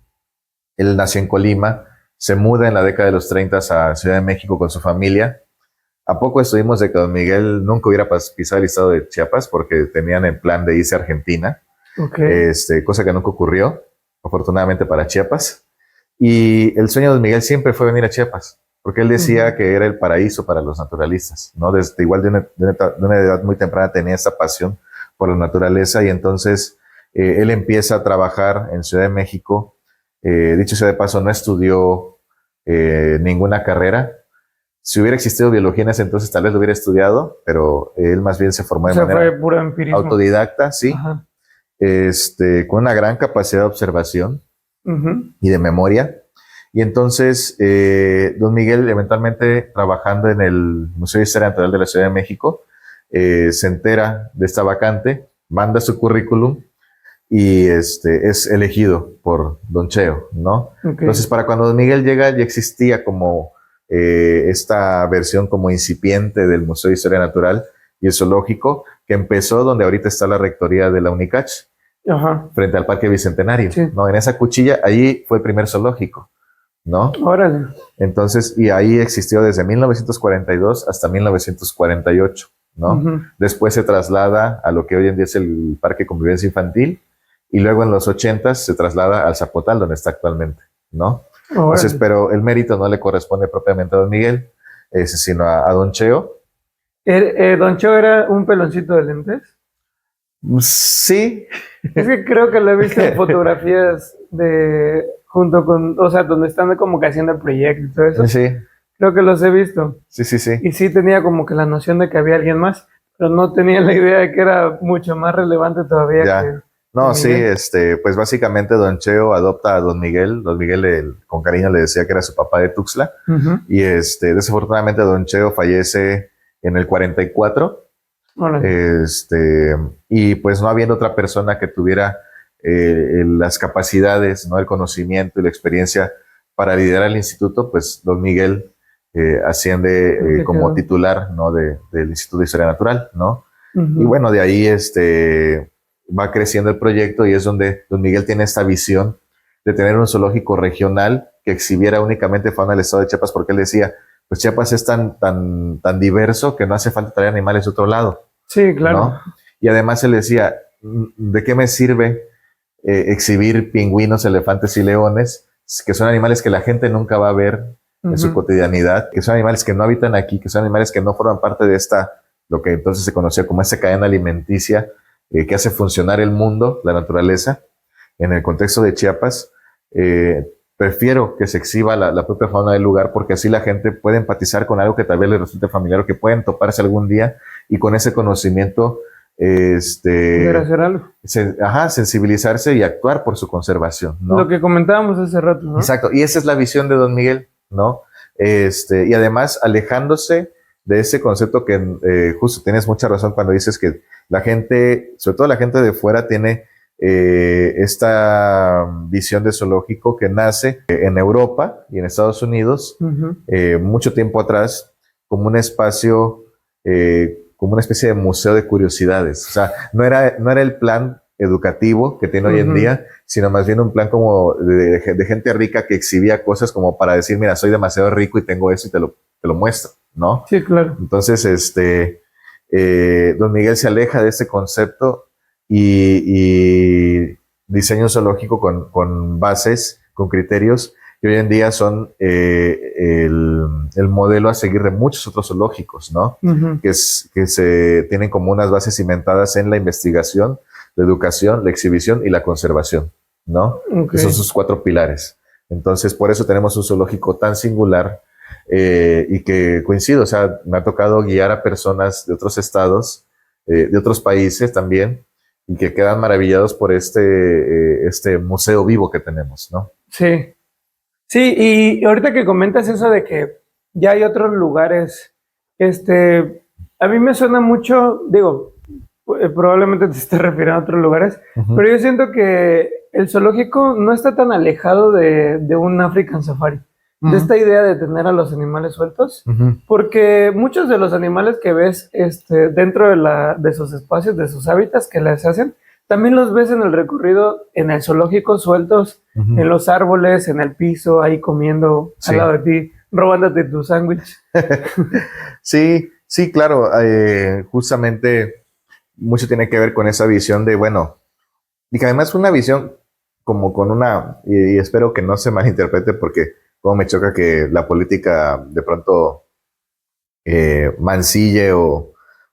él nació en Colima, se muda en la década de los 30 a Ciudad de México con su familia. ¿A poco estuvimos de que don Miguel nunca hubiera pisado el estado de Chiapas porque tenían el plan de irse a Argentina? Okay. Cosa que nunca ocurrió, afortunadamente para Chiapas. Y el sueño de don Miguel siempre fue venir a Chiapas, porque él decía que era el paraíso para los naturalistas, ¿no? Desde igual de una edad muy temprana tenía esta pasión por la naturaleza y entonces él empieza a trabajar en Ciudad de México. Dicho sea de paso, no estudió ninguna carrera. Si hubiera existido biología en ese entonces, tal vez lo hubiera estudiado, pero él más bien se formó de manera fue puro empirismo. autodidacta, sí, con una gran capacidad de observación y de memoria. Y entonces, don Miguel, eventualmente trabajando en el Museo de Historia Natural de la Ciudad de México, se entera de esta vacante, manda su currículum y es elegido por don Cheo, ¿no? Okay. Entonces, para cuando don Miguel llega, ya existía como esta versión como incipiente del Museo de Historia Natural y el zoológico, que empezó donde ahorita está la rectoría de la UNICACH, frente al Parque Bicentenario, sí, ¿no? En esa cuchilla, ahí fue el primer zoológico, ¿no? Órale. Entonces, y ahí existió desde 1942 hasta 1948, ¿no? Después se traslada a lo que hoy en día es el Parque Convivencia Infantil, y luego en los 80s se traslada al Zapotal, donde está actualmente, ¿no? Entonces, pero el mérito no le corresponde propiamente a don Miguel, sino a don Cheo. ¿Don Cheo era un peloncito de lentes? Sí. Es que creo que lo he visto en fotografías junto con, o sea, donde están como que haciendo el proyecto y todo eso. Sí. Creo que los he visto. Sí. Y sí tenía como que la noción de que había alguien más, pero no tenía la idea de que era mucho más relevante todavía que... No, sí, pues básicamente don Cheo adopta a don Miguel. Don Miguel con cariño le decía que era su papá de Tuxtla. Y desafortunadamente don Cheo fallece en el 44. Y pues no habiendo otra persona que tuviera las capacidades, ¿no? El conocimiento y la experiencia para liderar el instituto, pues don Miguel asciende como titular, ¿no? del Instituto de Historia Natural, ¿no? Y bueno, de ahí va creciendo el proyecto y es donde don Miguel tiene esta visión de tener un zoológico regional que exhibiera únicamente fauna del estado de Chiapas, porque él decía, pues Chiapas es tan diverso que no hace falta traer animales de otro lado. Sí, claro. ¿no? Y además él decía, ¿de qué me sirve exhibir pingüinos, elefantes y leones, que son animales que la gente nunca va a ver en su cotidianidad, que son animales que no habitan aquí, que son animales que no forman parte de lo que entonces se conocía como esa cadena alimenticia que hace funcionar el mundo, la naturaleza? En el contexto de Chiapas, prefiero que se exhiba la propia fauna del lugar, porque así la gente puede empatizar con algo que tal vez le resulte familiar o que pueden toparse algún día, y con ese conocimiento poder hacer algo. Sensibilizarse y actuar por su conservación, ¿no? Lo que comentábamos hace rato, ¿no? Exacto, y esa es la visión de don Miguel, ¿no? Y además alejándose de ese concepto que justo tienes mucha razón cuando dices que la gente, sobre todo la gente de fuera, tiene esta visión de zoológico que nace en Europa y en Estados Unidos mucho tiempo atrás como un espacio, como una especie de museo de curiosidades. O sea, no era el plan educativo que tiene hoy en día, sino más bien un plan como de gente rica que exhibía cosas como para decir, mira, soy demasiado rico y tengo eso y te lo muestro, ¿no? Sí, claro. Entonces, don Miguel se aleja de ese concepto y diseña un zoológico con bases, con criterios que hoy en día son el modelo a seguir de muchos otros zoológicos, ¿no? Que se tienen como unas bases cimentadas en la investigación, la educación, la exhibición y la conservación, ¿no? Que son sus 4 pilares. Entonces, por eso tenemos un zoológico tan singular y que coincido, o sea, me ha tocado guiar a personas de otros estados, de otros países también, y que quedan maravillados por este museo vivo que tenemos, ¿no? Sí. Sí, y ahorita que comentas eso de que ya hay otros lugares, a mí me suena mucho, digo, probablemente te estés refiriendo a otros lugares, pero yo siento que el zoológico no está tan alejado de un African Safari, de esta idea de tener a los animales sueltos, porque muchos de los animales que ves dentro de sus espacios, de sus hábitats que les hacen, también los ves en el recorrido, en el zoológico, sueltos, en los árboles, en el piso, ahí comiendo al lado de ti, robándote tu sándwich. Sí, sí, claro. Justamente mucho tiene que ver con esa visión de, bueno, y que además fue una visión como con una, y espero que no se malinterprete porque como me choca que la política de pronto mancille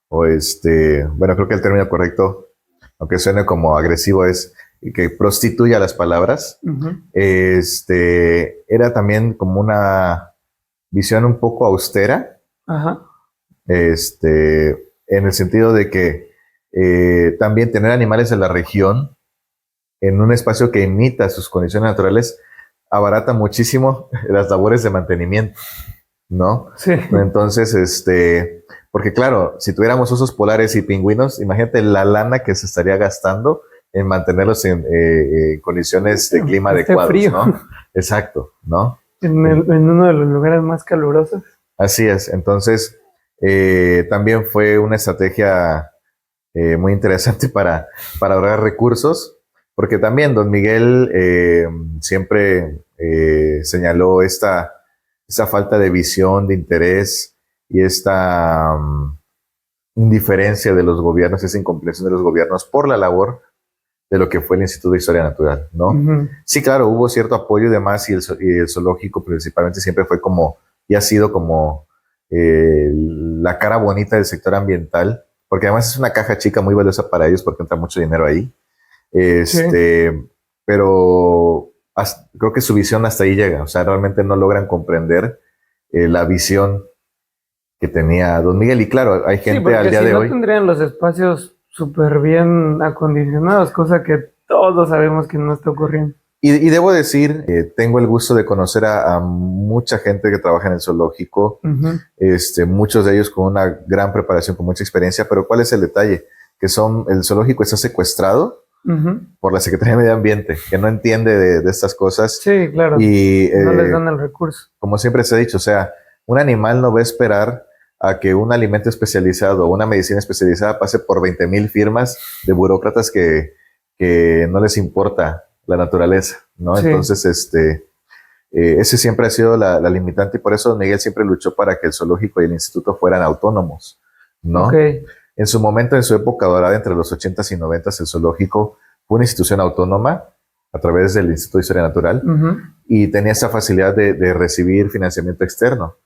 bueno, creo que el término correcto, aunque suene como agresivo, es que prostituya las palabras. Era también como una visión un poco austera, Ajá. en el sentido de que también tener animales de la región en un espacio que imita sus condiciones naturales abarata muchísimo las labores de mantenimiento, ¿no? Sí. Entonces, porque claro, si tuviéramos osos polares y pingüinos, imagínate la lana que se estaría gastando en mantenerlos en condiciones de clima adecuadas, frío. ¿no? Exacto, ¿no? En uno de los lugares más calurosos. Así es. Entonces, también fue una estrategia muy interesante para ahorrar recursos, porque también Don Miguel siempre señaló esta falta de visión, de interés y esta indiferencia de los gobiernos, esa incomprensión de los gobiernos por la labor de lo que fue el Instituto de Historia Natural, ¿no? Sí, claro, hubo cierto apoyo y demás, y el zoológico principalmente siempre fue como, y ha sido como la cara bonita del sector ambiental, porque además es una caja chica muy valiosa para ellos porque entra mucho dinero ahí. Sí. Pero creo que su visión hasta ahí llega, o sea, realmente no logran comprender la visión que tenía Don Miguel. Y claro, hay gente al día de hoy. No tendrían los espacios súper bien acondicionados, cosa que todos sabemos que no está ocurriendo. Y debo decir, tengo el gusto de conocer a mucha gente que trabaja en el zoológico, muchos de ellos con una gran preparación, con mucha experiencia, pero ¿cuál es el detalle? Que el zoológico está secuestrado por la Secretaría de Medio Ambiente, que no entiende de estas cosas. Sí, claro. Y no les dan el recurso. Como siempre se ha dicho, o sea, un animal no va a esperar a que un alimento especializado o una medicina especializada pase por 20,000 firmas de burócratas que no les importa la naturaleza, ¿no? Sí. Entonces, ese siempre ha sido la limitante, y por eso Don Miguel siempre luchó para que el zoológico y el instituto fueran autónomos, ¿no? Okay. En su momento, en su época dorada, entre los 80s y 90s, el zoológico fue una institución autónoma a través del Instituto de Historia Natural y tenía esa facilidad de recibir financiamiento externo.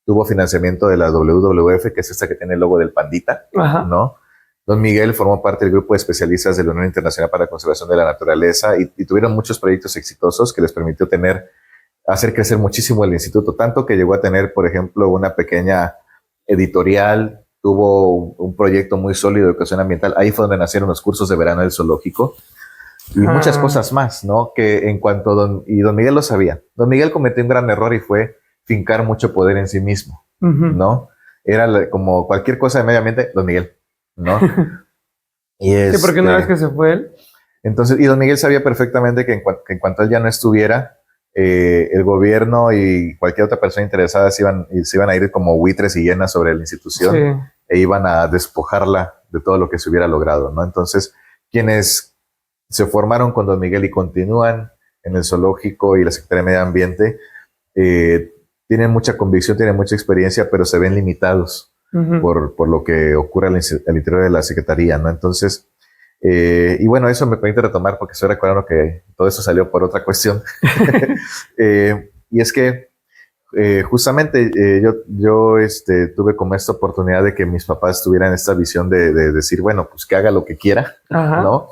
Tuvo financiamiento de la WWF, que es esta que tiene el logo del pandita, ¿no? Don Miguel formó parte del grupo de especialistas de la Unión Internacional para la Conservación de la Naturaleza y tuvieron muchos proyectos exitosos que les permitió hacer crecer muchísimo el instituto, tanto que llegó a tener, por ejemplo, una pequeña editorial, tuvo un proyecto muy sólido de educación ambiental. Ahí fue donde nacieron los cursos de verano del zoológico y muchas cosas más, ¿no? Que en cuanto Don Miguel lo sabía. Don Miguel cometió un gran error y fue fincar mucho poder en sí mismo, ¿no? Era como cualquier cosa de medio ambiente, Don Miguel, ¿no? Sí, porque una vez que se fue él. Entonces, y Don Miguel sabía perfectamente que en cuanto él ya no estuviera, el gobierno y cualquier otra persona interesada se iban a ir como buitres y hienas sobre la institución e iban a despojarla de todo lo que se hubiera logrado, ¿no? Entonces, quienes se formaron con Don Miguel y continúan en el zoológico y la Secretaría de Medio Ambiente, tienen mucha convicción, tienen mucha experiencia, pero se ven limitados por lo que ocurre al interior de la Secretaría, ¿no? Entonces, y bueno, eso me permite retomar porque estoy recordando que todo eso salió por otra cuestión. Y es que justamente yo tuve como esta oportunidad de que mis papás tuvieran esta visión de decir, bueno, pues que haga lo que quiera, ¿no?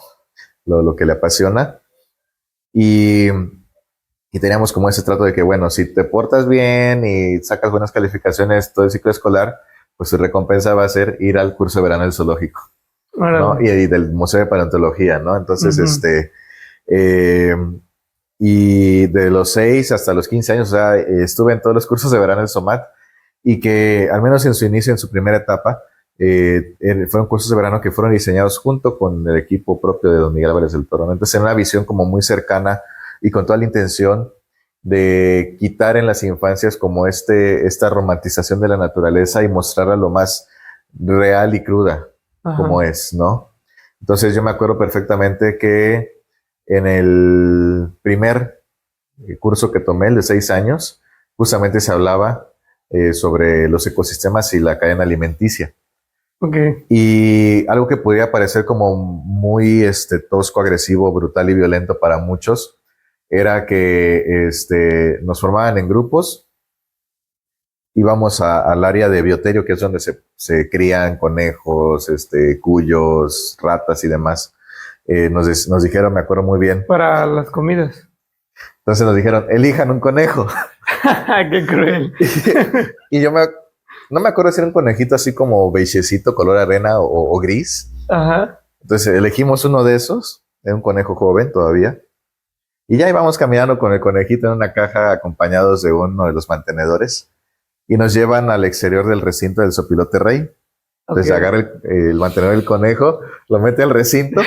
Lo que le apasiona. Y teníamos como ese trato de que, bueno, si te portas bien y sacas buenas calificaciones todo el ciclo escolar, pues su recompensa va a ser ir al curso de verano del zoológico, ¿no? Y del Museo de Paleontología, ¿no? Entonces, y de los 6 hasta los 15 años, o sea, estuve en todos los cursos de verano del SOMAT, y que al menos en su inicio, en su primera etapa, fueron cursos de verano que fueron diseñados junto con el equipo propio de Don Miguel Álvarez del Toro, ¿no? Entonces, en una visión como muy cercana y con toda la intención de quitar en las infancias como esta romantización de la naturaleza y mostrarla lo más real y cruda como es, ¿no? Entonces yo me acuerdo perfectamente que en el primer curso que tomé, el de 6 años, justamente se hablaba sobre los ecosistemas y la cadena alimenticia. Ok. Y algo que podría parecer como muy tosco, agresivo, brutal y violento para muchos, era que nos formaban en grupos, íbamos al área de bioterio, que es donde se crían conejos, cuyos, ratas y demás. Nos dijeron, me acuerdo muy bien, Para las comidas. entonces nos dijeron, elijan un conejo. Qué cruel. Y yo no me acuerdo si era un conejito así como beigecito, color arena o gris. Ajá. Entonces elegimos uno de esos, era un conejo joven todavía. Y ya íbamos caminando con el conejito en una caja acompañados de uno de los mantenedores y nos llevan al exterior del recinto del Sopilote Rey. Entonces agarra el mantenedor del conejo, lo mete al recinto,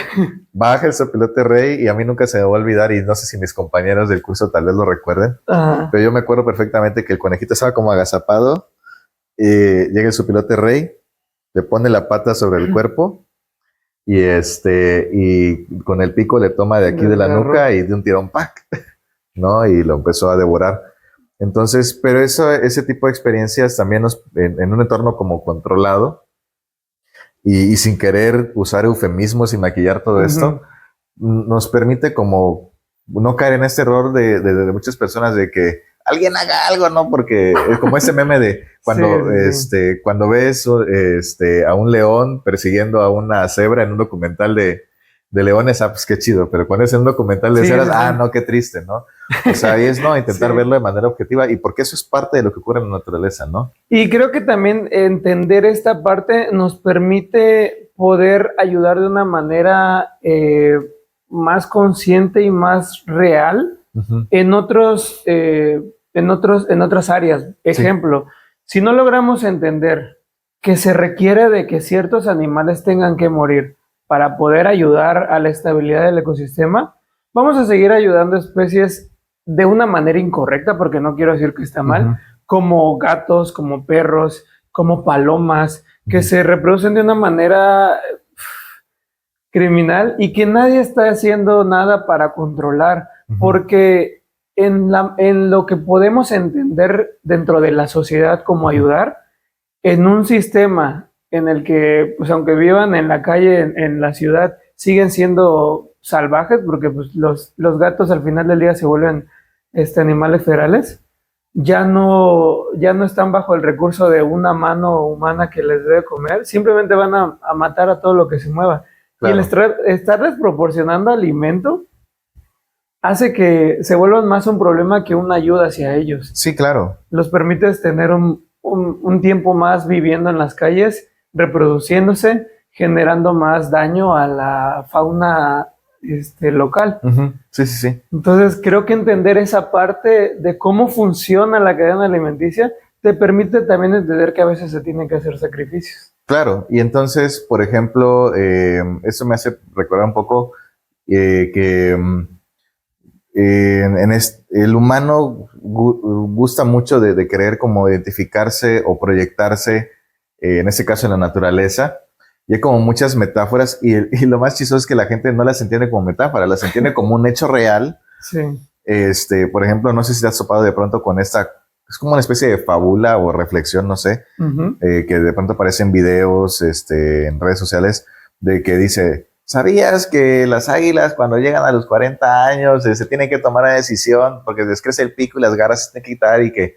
baja el Sopilote Rey y a mí nunca se me va a olvidar y no sé si mis compañeros del curso tal vez lo recuerden, pero yo me acuerdo perfectamente que el conejito estaba como agazapado, llega el Sopilote Rey, le pone la pata sobre el cuerpo y con el pico le toma de aquí de la nuca y de un tirón, ¡pac! ¿No? Y lo empezó a devorar. Entonces, pero ese tipo de experiencias también en un entorno como controlado y sin querer usar eufemismos y maquillar todo esto, nos permite como no caer en este error de muchas personas de que alguien haga algo, ¿no? Porque es como ese meme de cuando, cuando ves a un león persiguiendo a una cebra en un documental de leones, pues qué chido, pero cuando es en un documental de cebras, no, qué triste, ¿no? O sea, ahí es, ¿no? Intentar verlo de manera objetiva y porque eso es parte de lo que ocurre en la naturaleza, ¿no? Y creo que también entender esta parte nos permite poder ayudar de una manera más consciente y más real en otras áreas. Ejemplo, si no logramos entender que se requiere de que ciertos animales tengan que morir para poder ayudar a la estabilidad del ecosistema, vamos a seguir ayudando a especies de una manera incorrecta, porque no quiero decir que está mal, como gatos, como perros, como palomas, que se reproducen de una manera criminal y que nadie está haciendo nada para controlar, porque en lo que podemos entender dentro de la sociedad como ayudar, en un sistema en el que, pues aunque vivan en la calle, en la ciudad, siguen siendo salvajes, porque pues, los gatos al final del día se vuelven animales ferales, ya no están bajo el recurso de una mano humana que les debe comer, simplemente van a matar a todo lo que se mueva. Claro. Y el estarles proporcionando alimento hace que se vuelvan más un problema que una ayuda hacia ellos. Sí, claro. Los permites tener un tiempo más viviendo en las calles, reproduciéndose, generando más daño a la fauna local. Sí. Entonces creo que entender esa parte de cómo funciona la cadena alimenticia te permite también entender que a veces se tienen que hacer sacrificios. Claro, y entonces, por ejemplo, eso me hace recordar un poco que el humano gusta mucho de querer como identificarse o proyectarse, en este caso en la naturaleza, y hay como muchas metáforas y lo más chistoso es que la gente no las entiende como metáforas, las entiende como un hecho real. Sí. Por ejemplo, no sé si te has topado de pronto con esta, es como una especie de fábula o reflexión, no sé, que de pronto aparece en videos, en redes sociales, de que dice, ¿sabías que las águilas cuando llegan a los 40 años se tienen que tomar una decisión porque les crece el pico y las garras se tienen que quitar y que...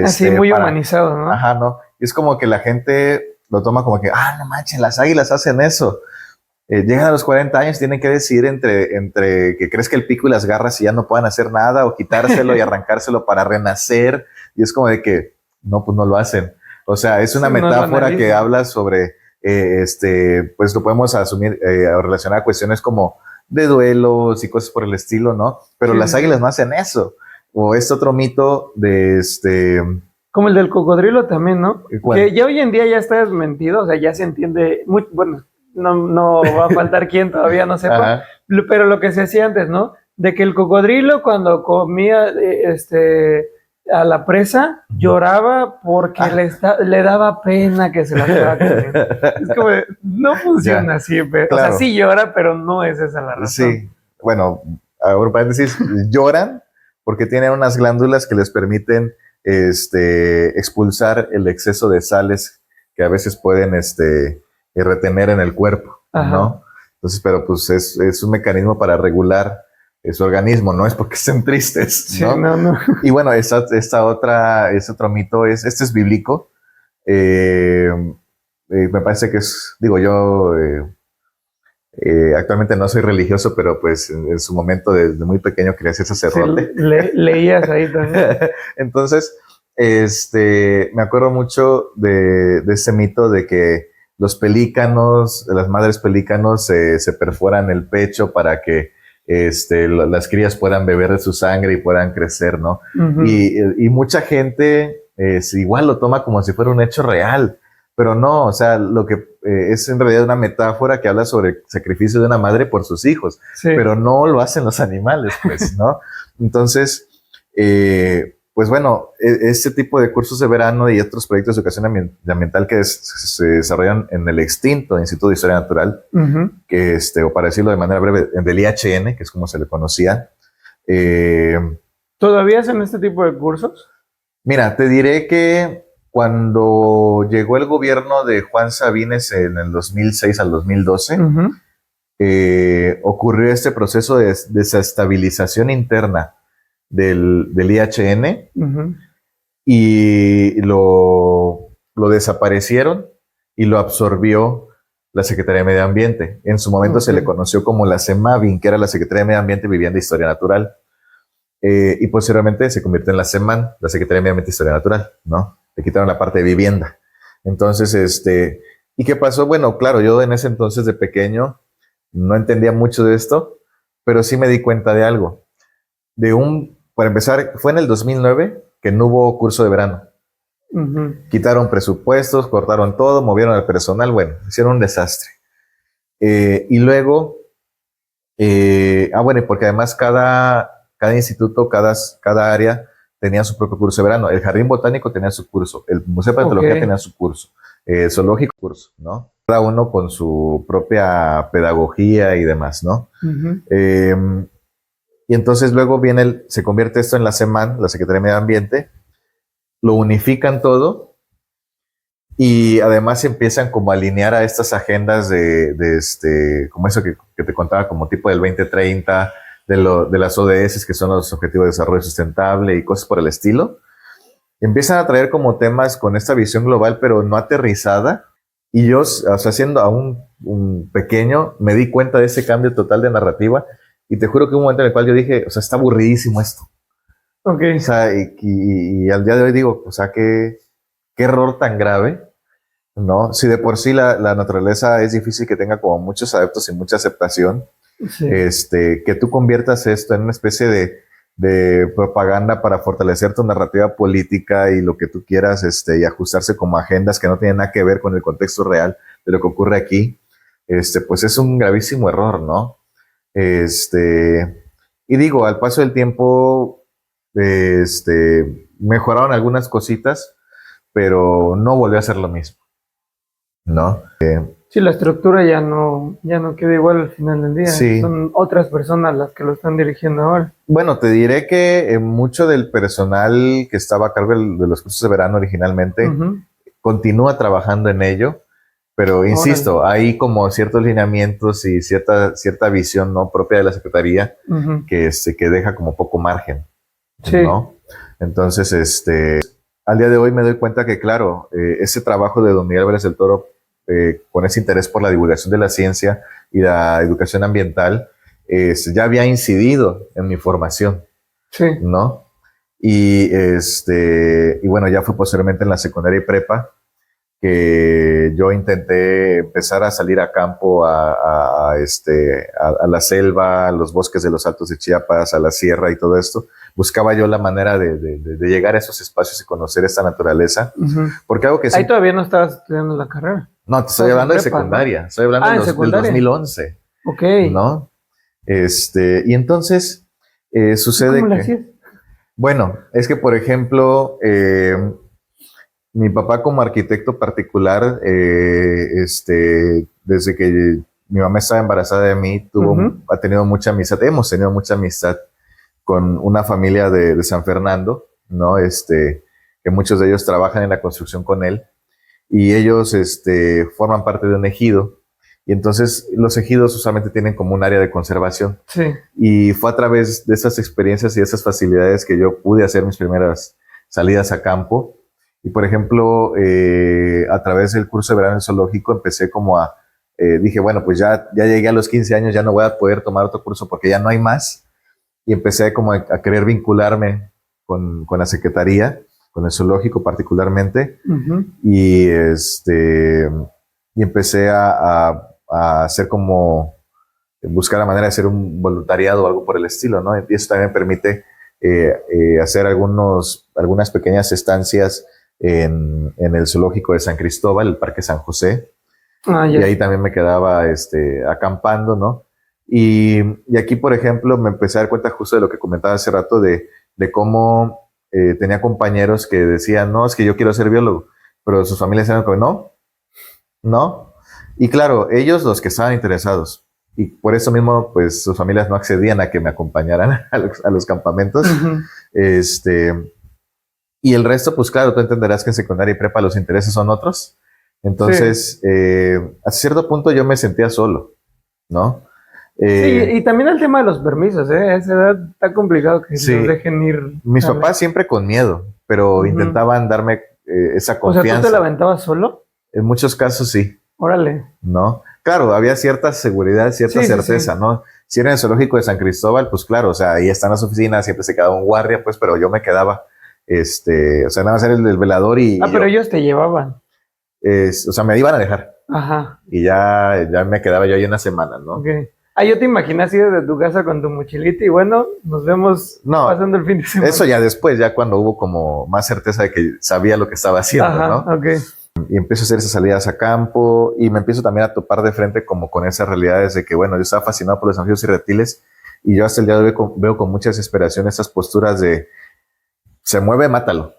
así muy humanizado, ¿no? Ajá, no. Es como que la gente lo toma como que, no manches, las águilas hacen eso. Llegan a los 40 años, tienen que decidir entre que crezca el pico y las garras y ya no puedan hacer nada o quitárselo y arrancárselo para renacer. Y es como de que, no, pues no lo hacen. O sea, es una metáfora que habla sobre... pues lo podemos asumir o relacionar a cuestiones como de duelos y cosas por el estilo, ¿no? Pero las águilas no hacen eso. O este otro mito de como el del cocodrilo también, ¿no? Que ya hoy en día ya está desmentido, o sea, ya se entiende muy, bueno, no va a faltar quien todavía no sepa, pero lo que se hacía antes, ¿no? De que el cocodrilo cuando comía a la presa, lloraba porque le daba pena que se la fuera a comer. Es como, no funciona así, pero, claro. O sea, sí llora, pero no es esa la razón. Sí, bueno, ahora paréntesis, lloran porque tienen unas glándulas que les permiten expulsar el exceso de sales que a veces pueden retener en el cuerpo, ¿no? Entonces, pero pues es un mecanismo para regular su organismo, no es porque estén tristes, ¿no? Sí, no. Y bueno, ese otro mito este es bíblico. Me parece que actualmente no soy religioso, pero pues en su momento desde muy pequeño quería ser sacerdote. Sí, leías ahí también. Entonces, me acuerdo mucho de ese mito de que los pelícanos, las madres pelícanos se perforan el pecho para que las crías puedan beber de su sangre y puedan crecer, ¿no? Uh-huh. Y mucha gente igual lo toma como si fuera un hecho real, pero no, o sea, lo que es en realidad una metáfora que habla sobre el sacrificio de una madre por sus hijos, sí. Pero no lo hacen los animales, pues, ¿no? Entonces, pues bueno, este tipo de cursos de verano y otros proyectos de educación ambiental que se desarrollan en el extinto Instituto de Historia Natural, uh-huh. Que o para decirlo de manera breve, del IHN, que es como se le conocía. ¿Todavía hacen este tipo de cursos? Mira, te diré que cuando llegó el gobierno de Juan Sabines en el 2006 al 2012, uh-huh. Ocurrió este proceso de desestabilización interna del IHN, uh-huh. Y lo desaparecieron y lo absorbió la Secretaría de Medio Ambiente. En su momento se le conoció como la CEMAVIN, que era la Secretaría de Medio Ambiente, Vivienda e Historia Natural. Y posteriormente se convirtió en la CEMAN, la Secretaría de Medio Ambiente e Historia Natural, ¿no? Le quitaron la parte de vivienda. Entonces, ¿y qué pasó? Bueno, claro, yo en ese entonces de pequeño no entendía mucho de esto, pero sí me di cuenta de algo. Para empezar, fue en el 2009 que no hubo curso de verano. Uh-huh. Quitaron presupuestos, cortaron todo, movieron al personal, bueno, hicieron un desastre. Y luego, bueno, porque además cada instituto, cada área tenía su propio curso de verano. El Jardín Botánico tenía su curso, el Museo de Paleontología tenía su curso, Zoológico curso, ¿no? Cada uno con su propia pedagogía y demás, ¿no? Uh-huh. Y entonces luego se convierte esto en la CEMAN, la Secretaría de Medio Ambiente, lo unifican todo y además empiezan como a alinear a estas agendas como eso que te contaba, como tipo del 2030, de las ODS, que son los Objetivos de Desarrollo Sustentable y cosas por el estilo. Empiezan a traer como temas con esta visión global, pero no aterrizada. Y yo, o sea, siendo aún un pequeño, me di cuenta de ese cambio total de narrativa. Y te juro que hubo un momento en el cual yo dije, o sea, está aburridísimo esto. Ok. O sea, y al día de hoy digo, o sea, qué error tan grave, ¿no? Si de por sí la naturaleza es difícil que tenga como muchos adeptos y mucha aceptación, sí. Que tú conviertas esto en una especie de propaganda para fortalecer tu narrativa política y lo que tú quieras, y ajustarse como agendas que no tienen nada que ver con el contexto real de lo que ocurre aquí, pues es un gravísimo error, ¿no? Y digo, al paso del tiempo, mejoraron algunas cositas, pero no volvió a ser lo mismo, ¿no? Sí, la estructura ya no queda igual al final del día. Sí. Son otras personas las que lo están dirigiendo ahora. Bueno, te diré que mucho del personal que estaba a cargo de los cursos de verano originalmente, uh-huh. Continúa trabajando en ello. Pero insisto, hay como ciertos lineamientos y cierta visión, ¿no?, propia de la Secretaría, uh-huh. que deja como poco margen, sí. ¿No? Entonces, al día de hoy me doy cuenta que, claro, ese trabajo de don Miguel Álvarez del Toro, con ese interés por la divulgación de la ciencia y la educación ambiental, ya había incidido en mi formación, sí. ¿No? Y bueno, ya fue posteriormente en la secundaria y prepa, que yo intenté empezar a salir a campo, a la selva, a los bosques de los Altos de Chiapas, a la sierra y todo esto. Buscaba yo la manera de llegar a esos espacios y conocer esta naturaleza. Uh-huh. Porque algo que sí... Ahí todavía no estabas estudiando la carrera. No, te estoy hablando de secundaria. ¿No? Estoy hablando del 2011. Ok. ¿No? Y entonces sucede ¿Cómo que... lo hacías? Bueno, es que, por ejemplo, mi papá como arquitecto particular, desde que mi mamá estaba embarazada de mí, ha tenido mucha amistad, hemos tenido mucha amistad con una familia de San Fernando, ¿no? Que muchos de ellos trabajan en la construcción con él y ellos forman parte de un ejido. Y entonces los ejidos usualmente tienen como un área de conservación. Sí. Y fue a través de esas experiencias y esas facilidades que yo pude hacer mis primeras salidas a campo. Y por ejemplo, a través del curso de verano en zoológico empecé como dije, bueno, pues ya llegué a los 15 años, ya no voy a poder tomar otro curso porque ya no hay más. Y empecé como a querer vincularme con la secretaría, con el zoológico particularmente. Y y empecé a hacer como buscar la manera de hacer un voluntariado o algo por el estilo, ¿no? Y eso también me permite hacer algunas pequeñas estancias en el zoológico de San Cristóbal, el Parque San José. Y ahí también me quedaba acampando, ¿no? Y aquí, por ejemplo, me empecé a dar cuenta justo de lo que comentaba hace rato de cómo tenía compañeros que decían, no, es que yo quiero ser biólogo, pero sus familias eran como, no. Y claro, ellos los que estaban interesados. Y por eso mismo, pues sus familias no accedían a que me acompañaran a los campamentos. Y el resto, pues claro, tú entenderás que en secundaria y prepa los intereses son otros. Entonces, a cierto punto yo me sentía solo, ¿no? Sí, y también el tema de los permisos, a esa edad está complicado que sí, nos dejen ir. Mis papás siempre con miedo, pero intentaban darme esa confianza. O sea, ¿tú te la aventabas solo? En muchos casos sí. Órale. ¿No? Claro, había cierta seguridad, cierta certeza, ¿no? Si era en el zoológico de San Cristóbal, pues claro, o sea, ahí están las oficinas, siempre se quedaba un guardia, pues, pero yo me quedaba, o sea, nada más era el velador y... pero ellos te llevaban. O sea, me iban a dejar. Ajá. Y ya me quedaba yo ahí una semana, ¿no? Okay. Yo te imaginé así desde tu casa con tu mochilita y bueno, nos vemos pasando el fin de semana. Eso ya después, ya cuando hubo como más certeza de que sabía lo que estaba haciendo, ¿no? Okay. Y empiezo a hacer esas salidas a campo y me empiezo también a topar de frente como con esas realidades de que, bueno, yo estaba fascinado por los anfibios y reptiles y yo hasta el día de hoy veo con mucha desesperación esas posturas de se mueve, mátalo,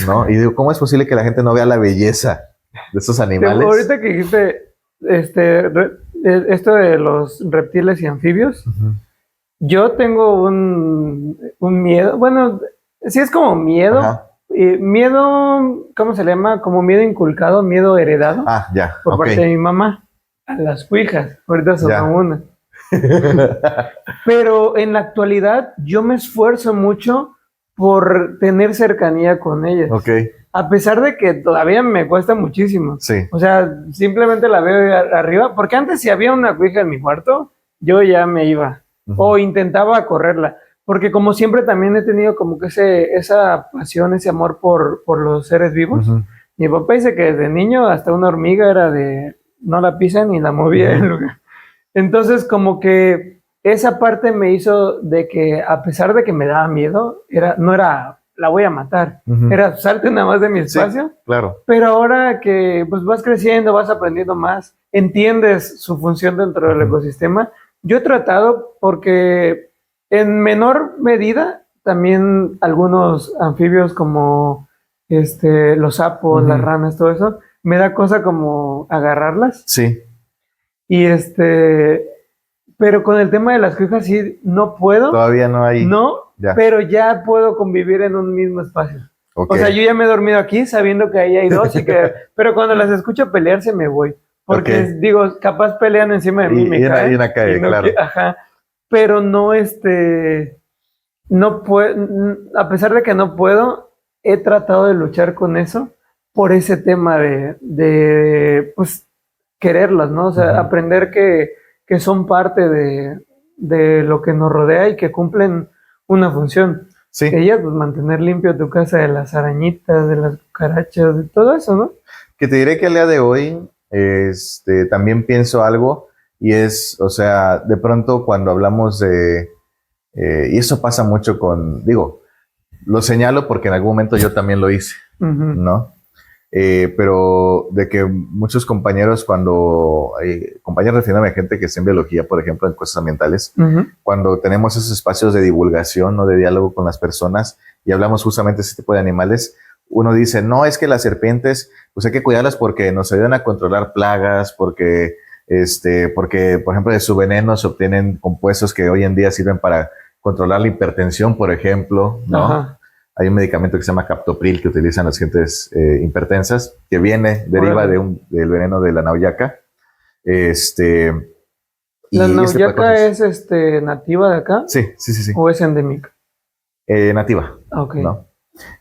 ¿no? Y digo, ¿cómo es posible que la gente no vea la belleza de estos animales? Ahorita que dijiste esto de los reptiles y anfibios, yo tengo un miedo, bueno, sí es como miedo. Ajá. Miedo, ¿cómo se le llama? Como miedo inculcado, miedo heredado. Ya. Por parte de mi mamá. A las cuijas. Ahorita son una. Pero en la actualidad yo me esfuerzo mucho por tener cercanía con ellas. A pesar de que todavía me cuesta muchísimo. Sí. O sea, simplemente la veo arriba. Porque antes si había una cuija en mi cuarto, yo ya me iba. O intentaba correrla. Porque como siempre también he tenido como que esa pasión, ese amor por los seres vivos. Mi papá dice que desde niño hasta una hormiga era de no la pisan ni la movía en lugar. Entonces como que esa parte me hizo de que a pesar de que me daba miedo, no era la voy a matar, era salte nada más de mi espacio. Sí, claro. Pero ahora que pues vas creciendo, vas aprendiendo más, entiendes su función dentro del ecosistema. Yo he tratado porque... En menor medida, también algunos anfibios como los sapos, las ranas, todo eso, me da cosa como agarrarlas. Sí. Y pero con el tema de las cuijas sí no puedo. Todavía no hay. No, pero ya puedo convivir en un mismo espacio. O sea, yo ya me he dormido aquí sabiendo que ahí hay dos pero cuando las escucho pelearse me voy. Porque digo, capaz pelean encima de mí y me caen. Y una cae, claro. Ajá. Pero no, no puedo, a pesar de que no puedo, he tratado de luchar con eso por ese tema de pues, quererlas, ¿no? O sea, aprender que son parte de lo que nos rodea y que cumplen una función. Sí. Ellas, pues, mantener limpio tu casa de las arañitas, de las cucarachas, de todo eso, ¿no? Que te diré que al día de hoy, también pienso algo. Y o sea, de pronto cuando hablamos y eso pasa mucho lo señalo porque en algún momento yo también lo hice, ¿no? pero de que muchos compañeros compañeros refiriéndome a gente que está en biología, por ejemplo, en cosas ambientales, cuando tenemos esos espacios de divulgación, ¿no? De diálogo con las personas y hablamos justamente de ese tipo de animales, uno dice, no, es que las serpientes, pues hay que cuidarlas porque nos ayudan a controlar plagas, porque, por ejemplo, de su veneno se obtienen compuestos que hoy en día sirven para controlar la hipertensión, por ejemplo, ¿no? Ajá. Hay un medicamento que se llama captopril que utilizan las gentes hipertensas, que deriva del veneno de la nauyaca. ¿La nauyaca es nativa de acá? Sí. ¿O es endémica? Nativa. Okay. ¿No?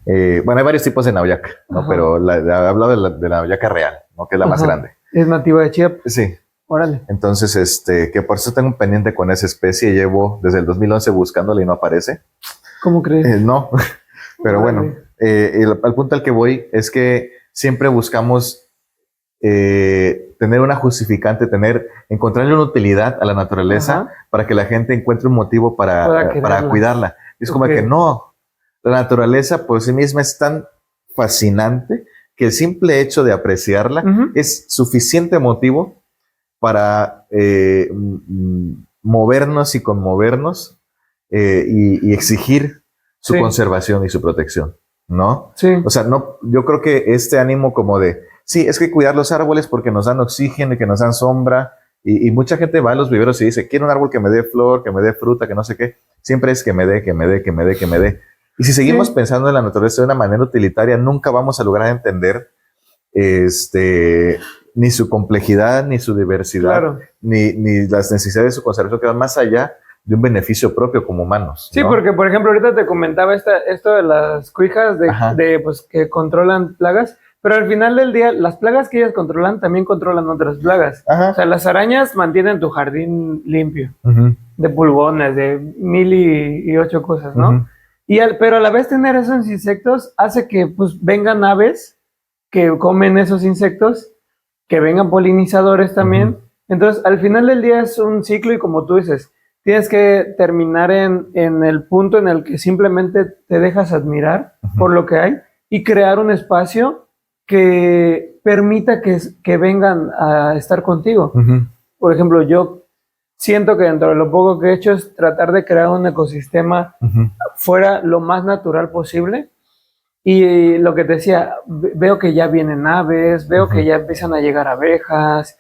Bueno, hay varios tipos de nauyaca, ¿no? Pero hablado de la nauyaca real, ¿no? Que es la más grande. ¿Es nativa de Chiapas? Sí. Órale. Entonces, que por eso tengo un pendiente con esa especie. Llevo desde el 2011 buscándola y no aparece. ¿Cómo crees? No. Pero bueno, al punto al que voy es que siempre buscamos tener una justificante, encontrarle una utilidad a la naturaleza para que la gente encuentre un motivo para cuidarla. Es como que no, la naturaleza por sí misma es tan fascinante que el simple hecho de apreciarla es suficiente motivo para movernos y conmovernos y exigir su conservación y su protección, ¿no? Sí. O sea, yo creo que este ánimo como de, sí, es que cuidar los árboles porque nos dan oxígeno y que nos dan sombra, y mucha gente va a los viveros y dice, quiero un árbol que me dé flor, que me dé fruta, que no sé qué, siempre es que me dé. Y si seguimos pensando en la naturaleza de una manera utilitaria, nunca vamos a lograr entender ni su complejidad, ni su diversidad, ni las necesidades de su conservación que van más allá de un beneficio propio como humanos, ¿no? Sí, porque por ejemplo ahorita te comentaba esto de las cuijas pues que controlan plagas, pero al final del día las plagas que ellas controlan también controlan otras plagas. O sea, las arañas mantienen tu jardín limpio de pulgones, de 1008 cosas, ¿no? Pero a la vez tener esos insectos hace que pues vengan aves que comen esos insectos, que vengan polinizadores también. Entonces al final del día es un ciclo y como tú dices, tienes que terminar en el punto en el que simplemente te dejas admirar por lo que hay y crear un espacio que permita que vengan a estar contigo. Por ejemplo, yo siento que dentro de lo poco que he hecho es tratar de crear un ecosistema fuera lo más natural posible. Y lo que te decía, veo que ya vienen aves, veo que ya empiezan a llegar abejas,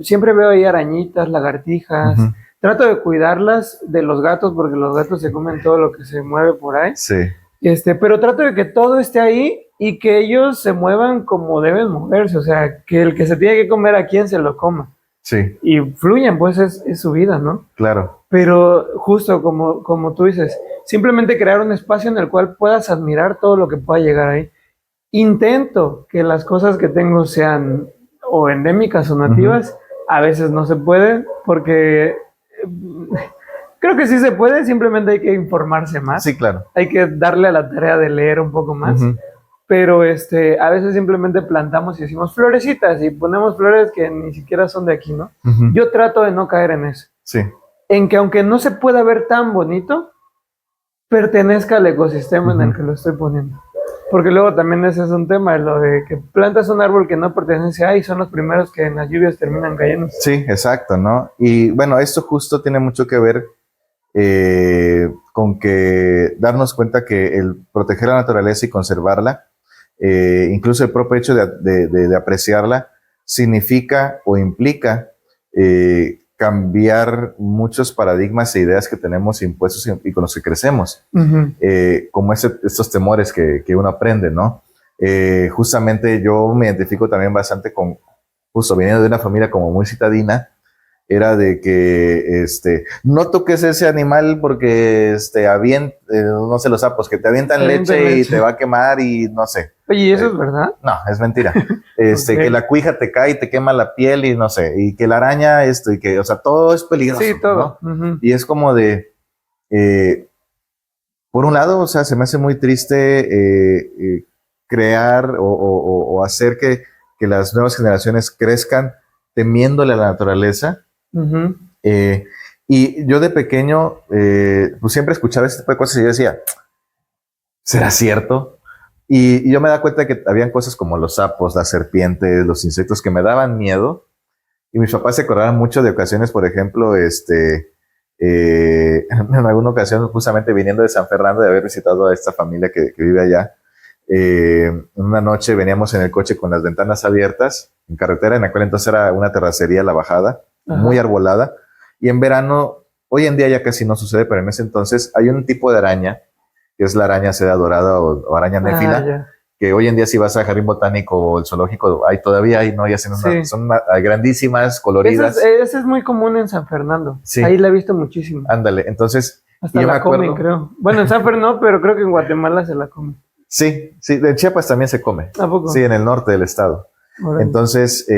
siempre veo ahí arañitas, lagartijas. Trato de cuidarlas de los gatos porque los gatos se comen todo lo que se mueve por ahí. Sí. Pero trato de que todo esté ahí y que ellos se muevan como deben moverse. O sea, que el que se tiene que comer a quien se lo coma. Sí. Y fluyan, pues es su vida, ¿no? Claro. Pero justo como tú dices, simplemente crear un espacio en el cual puedas admirar todo lo que pueda llegar ahí. Intento que las cosas que tengo sean o endémicas o nativas. A veces no se puede porque creo que sí se puede, simplemente hay que informarse más. Sí, claro. Hay que darle a la tarea de leer un poco más. Pero a veces simplemente plantamos y decimos florecitas y ponemos flores que ni siquiera son de aquí, ¿no? Yo trato de no caer en eso. Sí. En que aunque no se pueda ver tan bonito, pertenezca al ecosistema en el que lo estoy poniendo. Porque luego también ese es un tema, lo de que plantas un árbol que no pertenece a y son los primeros que en las lluvias terminan cayendo. Sí, exacto, ¿no? Y bueno, esto justo tiene mucho que ver con que darnos cuenta que el proteger la naturaleza y conservarla, incluso el propio hecho de apreciarla, significa o implica cambiar muchos paradigmas e ideas que tenemos impuestos y con los que crecemos, como estos temores que uno aprende, ¿no? Justamente yo me identifico también bastante con, justo viniendo de una familia como muy citadina, era de que no toques ese animal porque no sé, los sapos que te avientan leche y te va a quemar y no sé. Oye, ¿y eso es verdad? No, es mentira. Que la cuija te cae y te quema la piel y no sé, y que la araña y que, o sea, todo es peligroso. Sí, todo. ¿No? Y es como de, por un lado, o sea, se me hace muy triste crear o hacer que las nuevas generaciones crezcan temiéndole a la naturaleza. Y yo de pequeño, pues siempre escuchaba este tipo de cosas y yo decía, ¿será cierto? Y yo me daba cuenta que habían cosas como los sapos, las serpientes, los insectos que me daban miedo. Y mis papás se acordaban mucho de ocasiones, por ejemplo, en alguna ocasión, justamente viniendo de San Fernando, de haber visitado a esta familia que vive allá, una noche veníamos en el coche con las ventanas abiertas, en carretera, en aquel entonces era una terracería La Bajada, muy arbolada, y en verano, hoy en día ya casi no sucede, pero en ese entonces hay un tipo de araña, que es la araña seda dorada o araña néfila, que hoy en día si vas a Jardín Botánico o el zoológico, todavía hay, ¿no? Y hacen son grandísimas, coloridas. Esa es muy común en San Fernando. Sí. Ahí la he visto muchísimo. Ándale, entonces... Hasta la comen, creo. Bueno, en San Fernando no, pero creo que en Guatemala se la comen. Sí, en Chiapas también se come. ¿A poco? Sí, en el norte del estado. Bueno. Entonces,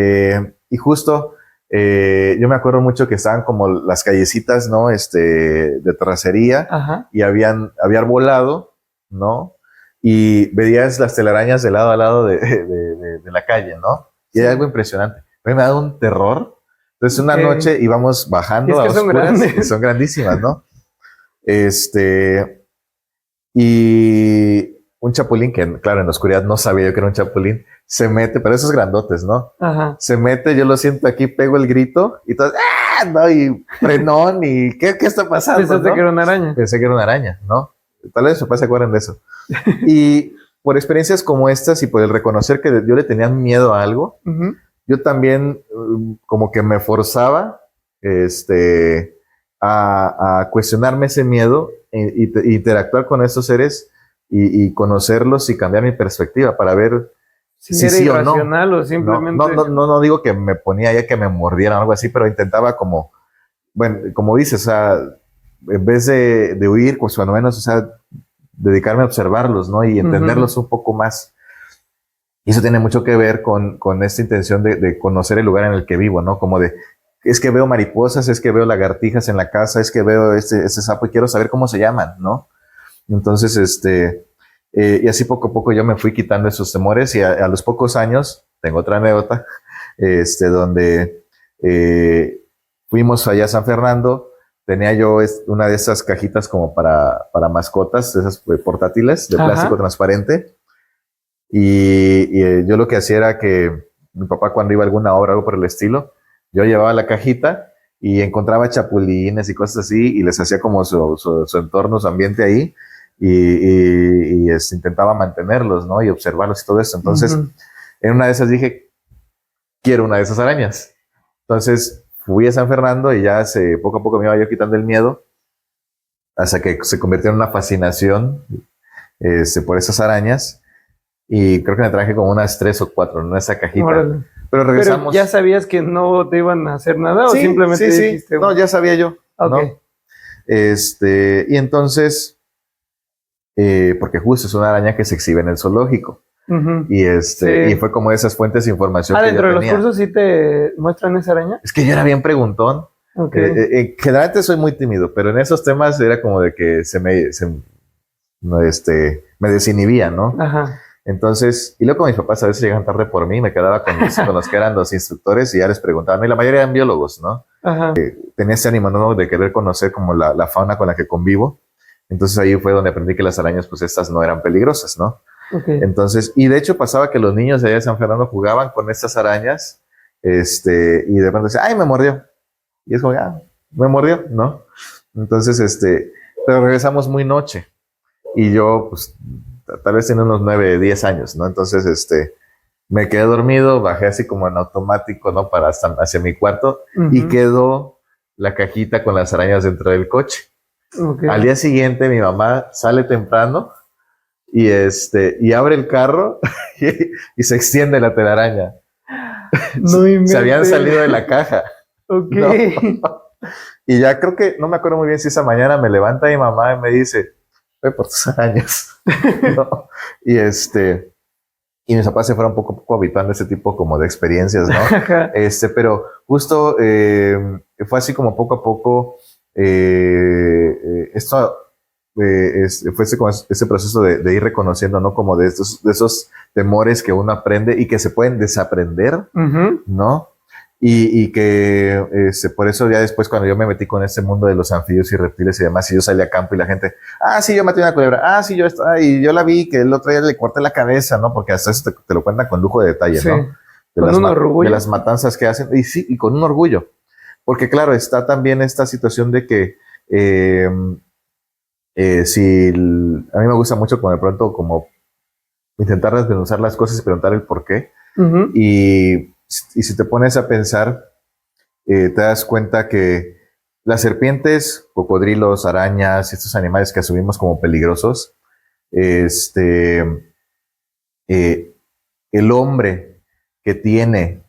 y justo... yo me acuerdo mucho que estaban como las callecitas, ¿no? De terracería, y había arbolado, ¿no? Y veías las telarañas de lado a lado de la calle, ¿no? Y era algo impresionante. A mí me ha dado un terror. Entonces, una noche íbamos bajando a oscuras, y son grandísimas, ¿no? Y un chapulín, que claro, en la oscuridad no sabía yo que era un chapulín, se mete, pero esos grandotes, ¿no? Se mete, yo lo siento aquí, pego el grito, y todo, ¡ah! ¿No? Y frenón, y ¿qué está pasando? Pensaste, ¿no? Que era una araña. Pensé que era una araña, ¿no? Tal vez sus papás se acuerdan de eso. Y por experiencias como estas y por el reconocer que yo le tenía miedo a algo, yo también como que me forzaba a cuestionarme ese miedo e interactuar con esos seres y conocerlos y cambiar mi perspectiva para ver si sí o no. O simplemente... No digo que me ponía ya que me mordieran o algo así, pero intentaba como, bueno, como dices, o sea, en vez de huir, pues cuando menos, o sea, dedicarme a observarlos, ¿no? Y entenderlos un poco más. Y eso tiene mucho que ver con esta intención de conocer el lugar en el que vivo, ¿no? Como de, es que veo mariposas, es que veo lagartijas en la casa, es que veo este sapo y quiero saber cómo se llaman, ¿no? Entonces, y así poco a poco yo me fui quitando esos temores y a los pocos años, tengo otra anécdota, donde fuimos allá a San Fernando, tenía yo una de esas cajitas como para mascotas, de esas portátiles de plástico transparente, y yo lo que hacía era que mi papá cuando iba a alguna obra o algo por el estilo, yo llevaba la cajita y encontraba chapulines y cosas así y les hacía como su entorno, su ambiente ahí, y intentaba mantenerlos, ¿no? Y observarlos y todo eso. Entonces, en una de esas dije, quiero una de esas arañas. Entonces, fui a San Fernando y ya poco a poco me iba yo quitando el miedo hasta que se convirtió en una fascinación por esas arañas. Y creo que me traje como unas 3 o 4 en esa cajita. Órale. Pero regresamos. ¿Pero ya sabías que no te iban a hacer nada sí, o simplemente dijiste? No, ya sabía yo. Okay. ¿No? Y entonces, porque justo es una araña que se exhibe en el zoológico. Y fue como esas fuentes de información que yo tenía. ¿Dentro de los cursos sí te muestran esa araña? Es que yo era bien preguntón. Okay. Generalmente soy muy tímido, pero en esos temas era como de que me desinhibía, ¿no? Ajá. Entonces, y luego con mis papás a veces llegan tarde por mí, me quedaba con los que eran los instructores y ya les preguntaba, y la mayoría eran biólogos, ¿no? Tenía ese ánimo, ¿no? De querer conocer como la fauna con la que convivo. Entonces ahí fue donde aprendí que las arañas, pues estas no eran peligrosas, ¿no? Okay. Entonces, y de hecho pasaba que los niños de allá de San Fernando jugaban con estas arañas, y de repente decían, ¡ay, me mordió! Y es como, me mordió, ¿no? Entonces, pero regresamos muy noche. Y yo, pues, tal vez tenía unos 9, 10 años, ¿no? Entonces, me quedé dormido, bajé así como en automático, ¿no? Hacia mi cuarto, y quedó la cajita con las arañas dentro del coche. Okay. Al día siguiente, mi mamá sale temprano y abre el carro y se extiende la telaraña. No inventes. Se habían salido de la caja. Okay. ¿No? Y ya creo que, no me acuerdo muy bien si esa mañana me levanta mi mamá y me dice, ve por tus arañas. ¿No? Y mis papás se fueron poco a poco habituando a ese tipo como de experiencias, ¿no? Pero justo fue así como poco a poco esto fue ese proceso de ir reconociendo, ¿no? Como de esos temores que uno aprende y que se pueden desaprender, ¿no? y que por eso ya después cuando yo me metí con este mundo de los anfibios y reptiles y demás, y yo salí a campo y la gente, sí, yo maté una culebra, sí, y yo la vi, que el otro día le corté la cabeza, ¿no? Porque hasta eso te lo cuentan con lujo de detalle, sí, ¿no? Con un orgullo. De las matanzas que hacen, y sí, y con un orgullo. Porque claro, está también esta situación de que a mí me gusta mucho como de pronto como intentar desmenuzar las cosas y preguntar el por qué. Uh-huh. Y si te pones a pensar, te das cuenta que las serpientes, cocodrilos, arañas, estos animales que asumimos como peligrosos, el hombre que tiene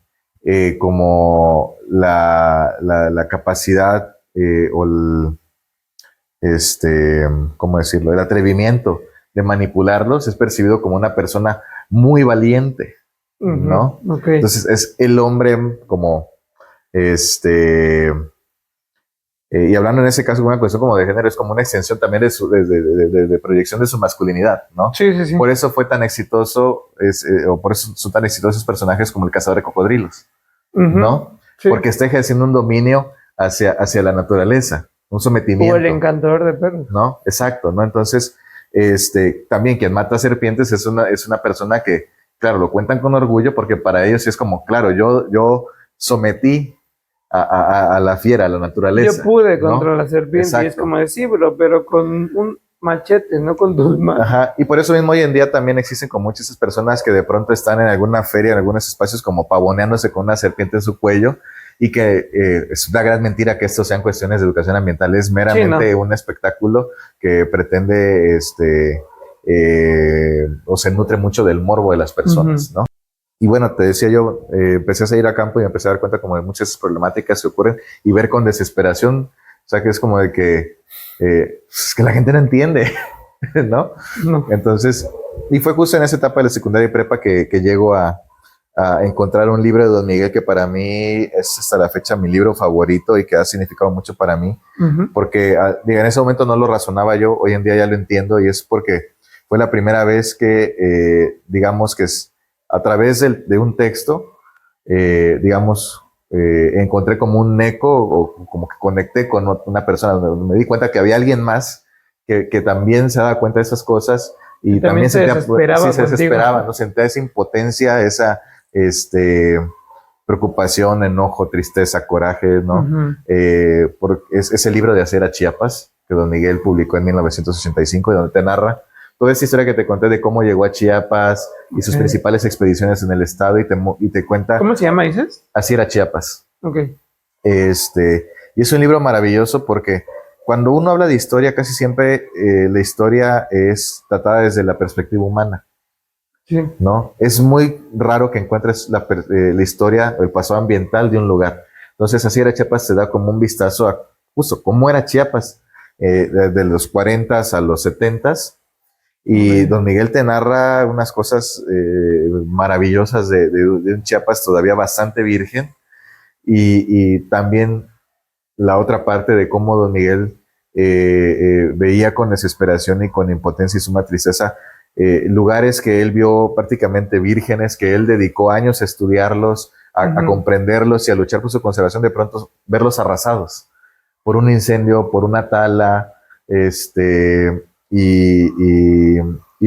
como la capacidad o ¿cómo decirlo? El atrevimiento de manipularlos es percibido como una persona muy valiente, ¿no? Okay. Entonces es el hombre como y hablando en ese caso de una cuestión como de género, es como una extensión también de proyección de su masculinidad, ¿no? Sí, sí, sí. Por eso fue tan exitoso, o por eso son tan exitosos personajes como el cazador de cocodrilos, uh-huh, ¿no? Sí. Porque está ejerciendo un dominio hacia la naturaleza, un sometimiento. O el encantador de perros. ¿No? Exacto, ¿no? Entonces, también quien mata serpientes es una persona que, claro, lo cuentan con orgullo porque para ellos es como, claro, yo sometí a la fiera, a la naturaleza. Yo pude contra la serpiente. Exacto. Y es como decirlo, pero con un machete, no con tus manos. Ajá, y por eso mismo hoy en día también existen como muchas personas que de pronto están en alguna feria, en algunos espacios como pavoneándose con una serpiente en su cuello, y que es una gran mentira que esto sean cuestiones de educación ambiental, es meramente un espectáculo que pretende o se nutre mucho del morbo de las personas, uh-huh, ¿no? Y bueno, te decía yo, empecé a salir a campo y me empecé a dar cuenta como de muchas problemáticas que ocurren y ver con desesperación, o sea que es como de que es que la gente no entiende, ¿no? No. Entonces, y fue justo en esa etapa de la secundaria y prepa que llego a encontrar un libro de Don Miguel que para mí es hasta la fecha mi libro favorito y que ha significado mucho para mí, uh-huh, porque en ese momento no lo razonaba yo, hoy en día ya lo entiendo y es porque fue la primera vez que, digamos que es a través de un texto, encontré como un eco o como que conecté con una persona, me di cuenta que había alguien más que también se daba cuenta de esas cosas y también se desesperaba, ¿no? Sentía esa impotencia, esa preocupación, enojo, tristeza, coraje, ¿no? Uh-huh. Es el libro de Hacer a Chiapas, que Don Miguel publicó en 1985, donde te narra toda esta historia que te conté de cómo llegó a Chiapas y sus principales expediciones en el estado y te cuenta... ¿Cómo se llama, dices? Hacer a Chiapas. Ok. Y es un libro maravilloso porque cuando uno habla de historia, casi siempre la historia es tratada desde la perspectiva humana. Sí. ¿No? Es muy raro que encuentres la historia o el pasado ambiental de un lugar. Entonces, así era Chiapas, te da como un vistazo a justo cómo era Chiapas de los 40s a los 70s. Y Don Miguel te narra unas cosas maravillosas de un Chiapas todavía bastante virgen. Y también la otra parte de cómo Don Miguel veía con desesperación y con impotencia y suma tristeza lugares que él vio prácticamente vírgenes, que él dedicó años a estudiarlos, a comprenderlos y a luchar por su conservación, de pronto verlos arrasados por un incendio, por una tala, y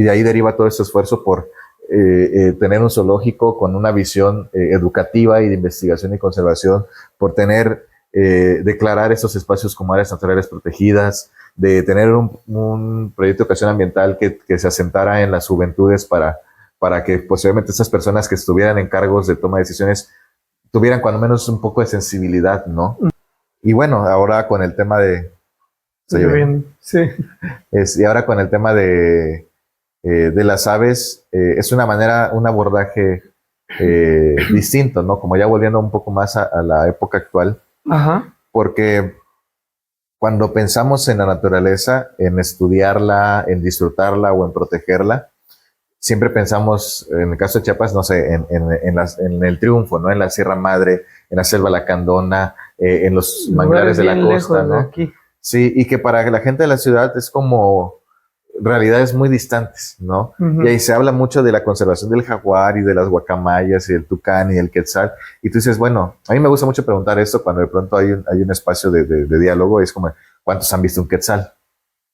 de ahí deriva todo este esfuerzo por tener un zoológico con una visión educativa y de investigación y conservación, por tener, declarar estos espacios como áreas naturales protegidas, de tener un proyecto de educación ambiental que se asentara en las juventudes para que posiblemente estas personas que estuvieran en cargos de toma de decisiones tuvieran cuando menos un poco de sensibilidad, ¿no? Y bueno, ahora con el tema de... Sí. Y ahora con el tema de las aves, es una manera, un abordaje distinto, ¿no? Como ya volviendo un poco más a la época actual. Ajá. Porque cuando pensamos en la naturaleza, en estudiarla, en disfrutarla o en protegerla, siempre pensamos, en el caso de Chiapas, no sé, en el Triunfo, ¿no? En la Sierra Madre, en la Selva Lacandona, en los manglares de la costa, ¿no? Aquí. Sí, y que para la gente de la ciudad es como realidades muy distantes, ¿no? Ujú. Y ahí se habla mucho de la conservación del jaguar y de las guacamayas y el tucán y el quetzal. Y tú dices, bueno, a mí me gusta mucho preguntar esto cuando de pronto hay un espacio de diálogo. Es como, ¿cuántos han visto un quetzal?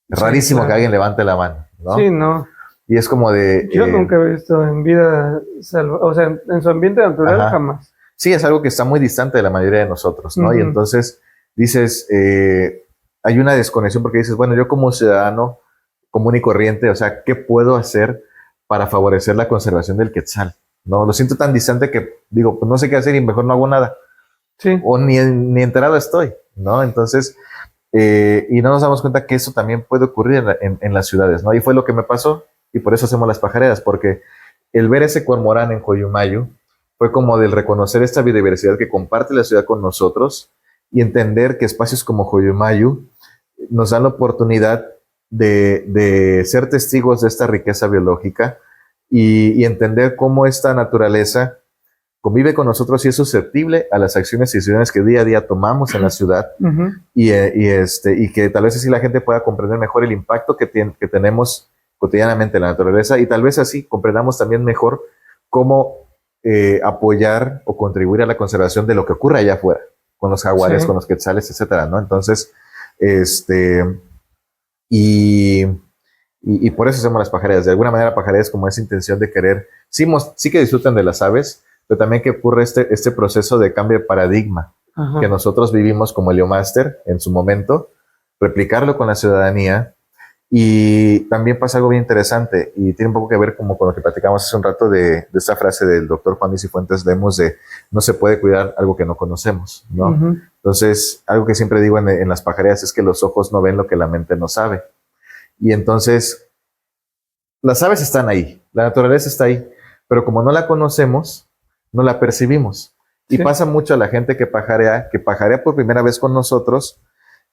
Es Sí, rarísimo claro. que alguien levante la mano, ¿no? Sí, no. Y es como de... Yo nunca he visto en vida o sea, en su ambiente natural Ajá. jamás. Sí, es algo que está muy distante de la mayoría de nosotros, ¿no? Y Ujú. entonces dices, hay una desconexión porque dices, bueno, yo como ciudadano común y corriente, o sea, ¿qué puedo hacer para favorecer la conservación del quetzal? No, lo siento tan distante que digo, pues no sé qué hacer y mejor no hago nada. Sí, O ni enterado estoy, ¿no? Entonces, y no nos damos cuenta que eso también puede ocurrir en las ciudades, ¿no? Y fue lo que me pasó y por eso hacemos las pajareras, porque el ver ese cormorán en Coyumayu fue como del reconocer esta biodiversidad que comparte la ciudad con nosotros y entender que espacios como Coyumayu nos dan la oportunidad de ser testigos de esta riqueza biológica y entender cómo esta naturaleza convive con nosotros y es susceptible a las acciones y decisiones que día a día tomamos en la ciudad ujú, y que tal vez así la gente pueda comprender mejor el impacto que tenemos cotidianamente en la naturaleza y tal vez así comprendamos también mejor cómo apoyar o contribuir a la conservación de lo que ocurre allá afuera, con los jaguares, sí. con los quetzales, etcétera, ¿no? Entonces, este, y, y por eso hacemos las pajareras. De alguna manera, pajareras como esa intención de querer, sí que disfruten de las aves, pero también que ocurre este proceso de cambio de paradigma Ajá. que nosotros vivimos como Heliomaster en su momento, replicarlo con la ciudadanía. Y también pasa algo bien interesante y tiene un poco que ver como con lo que platicamos hace un rato de esta frase del doctor Juan Luis Fuentes Lemos de no se puede cuidar algo que no conocemos, ¿no? Ujú. Entonces, algo que siempre digo en las pajareras es que los ojos no ven lo que la mente no sabe. Y entonces, las aves están ahí, la naturaleza está ahí, pero como no la conocemos, no la percibimos. Y Sí. pasa mucho a la gente que pajarea por primera vez con nosotros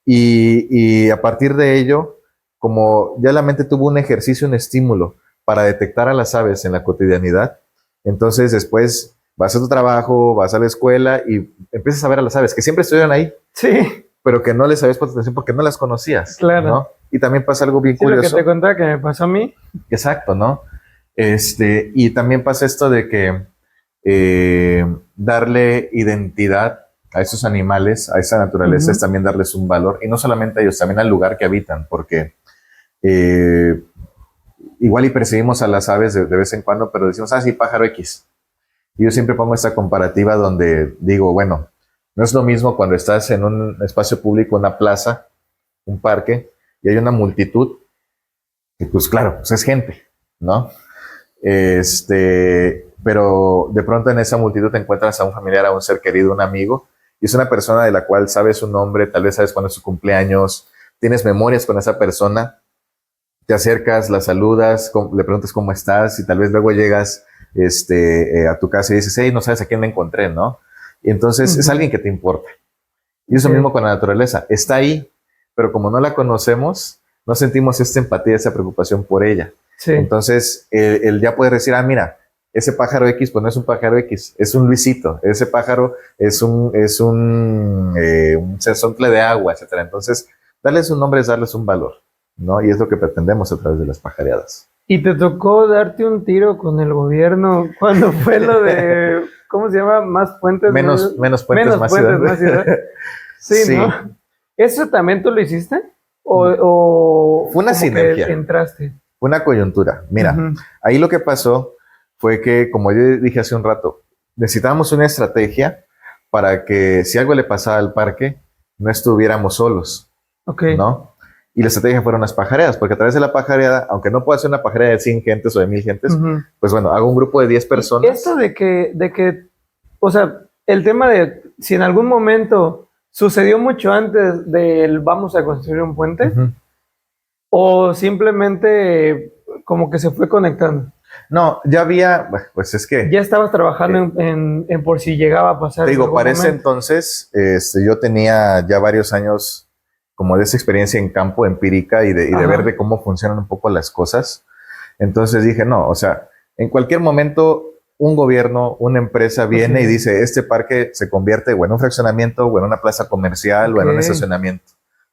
y a partir de ello, como ya la mente tuvo un ejercicio, un estímulo para detectar a las aves en la cotidianidad, entonces después vas a tu trabajo, vas a la escuela y empiezas a ver a las aves que siempre estuvieron ahí, Sí, pero que no les habías puesto atención porque no las conocías, claro. ¿no? Y también pasa algo bien Sí, lo que curioso. te contaba que me pasó a mí. Exacto, ¿no? Y también pasa esto de que darle identidad a esos animales, a esa naturaleza, es también darles un valor, y no solamente a ellos, también al lugar que habitan, porque eh, igual y percibimos a las aves de vez en cuando, pero decimos, sí, pájaro X. Y yo siempre pongo esta comparativa donde digo, bueno, no es lo mismo cuando estás en un espacio público, una plaza, un parque, y hay una multitud, y pues claro, pues es gente, ¿no? Pero de pronto en esa multitud te encuentras a un familiar, a un ser querido, un amigo, y es una persona de la cual sabes su nombre, tal vez sabes cuándo es su cumpleaños, tienes memorias con esa persona, te acercas, la saludas, le preguntas cómo estás, y tal vez luego llegas a tu casa y dices, hey, no sabes a quién me encontré, ¿no? Y entonces es alguien que te importa. Y eso mismo con la naturaleza, está ahí, pero como no la conocemos, no sentimos esta empatía, esa preocupación por ella. Sí. Entonces, el ya poder decir, mira, ese pájaro X, pues no es un pájaro X, es un Luisito, ese pájaro es un sensontle de agua, etcétera. Entonces, darles un nombre es darles un valor, ¿no? Y es lo que pretendemos a través de las pajareadas. ¿Y te tocó darte un tiro con el gobierno cuando fue lo de, ¿cómo se llama? Más puentes. Menos puentes, más ciudad. Sí, sí, ¿no? ¿Eso también tú lo hiciste? ¿O fue una sinergia? Entraste. Fue una coyuntura. Mira, ahí lo que pasó fue que, como yo dije hace un rato, necesitábamos una estrategia para que si algo le pasaba al parque, no estuviéramos solos, ¿no? Y la estrategia fueron las pajareadas, porque a través de la pajareada, aunque no pueda ser una pajareada de 100 gentes o de 1000 gentes, pues bueno, hago un grupo de 10 personas. Esto de que, o sea, el tema de si en algún momento sucedió mucho antes del vamos a construir un puente, o simplemente como que se fue conectando. No, ya había, pues es que... Ya estabas trabajando en por si llegaba a pasar. Te digo, para ese entonces, yo tenía ya varios años como de esa experiencia en campo empírica y de ver de cómo funcionan un poco las cosas. Entonces dije, no, o sea, en cualquier momento un gobierno, una empresa viene y dice, este parque se convierte o en un fraccionamiento o en una plaza comercial o en un estacionamiento,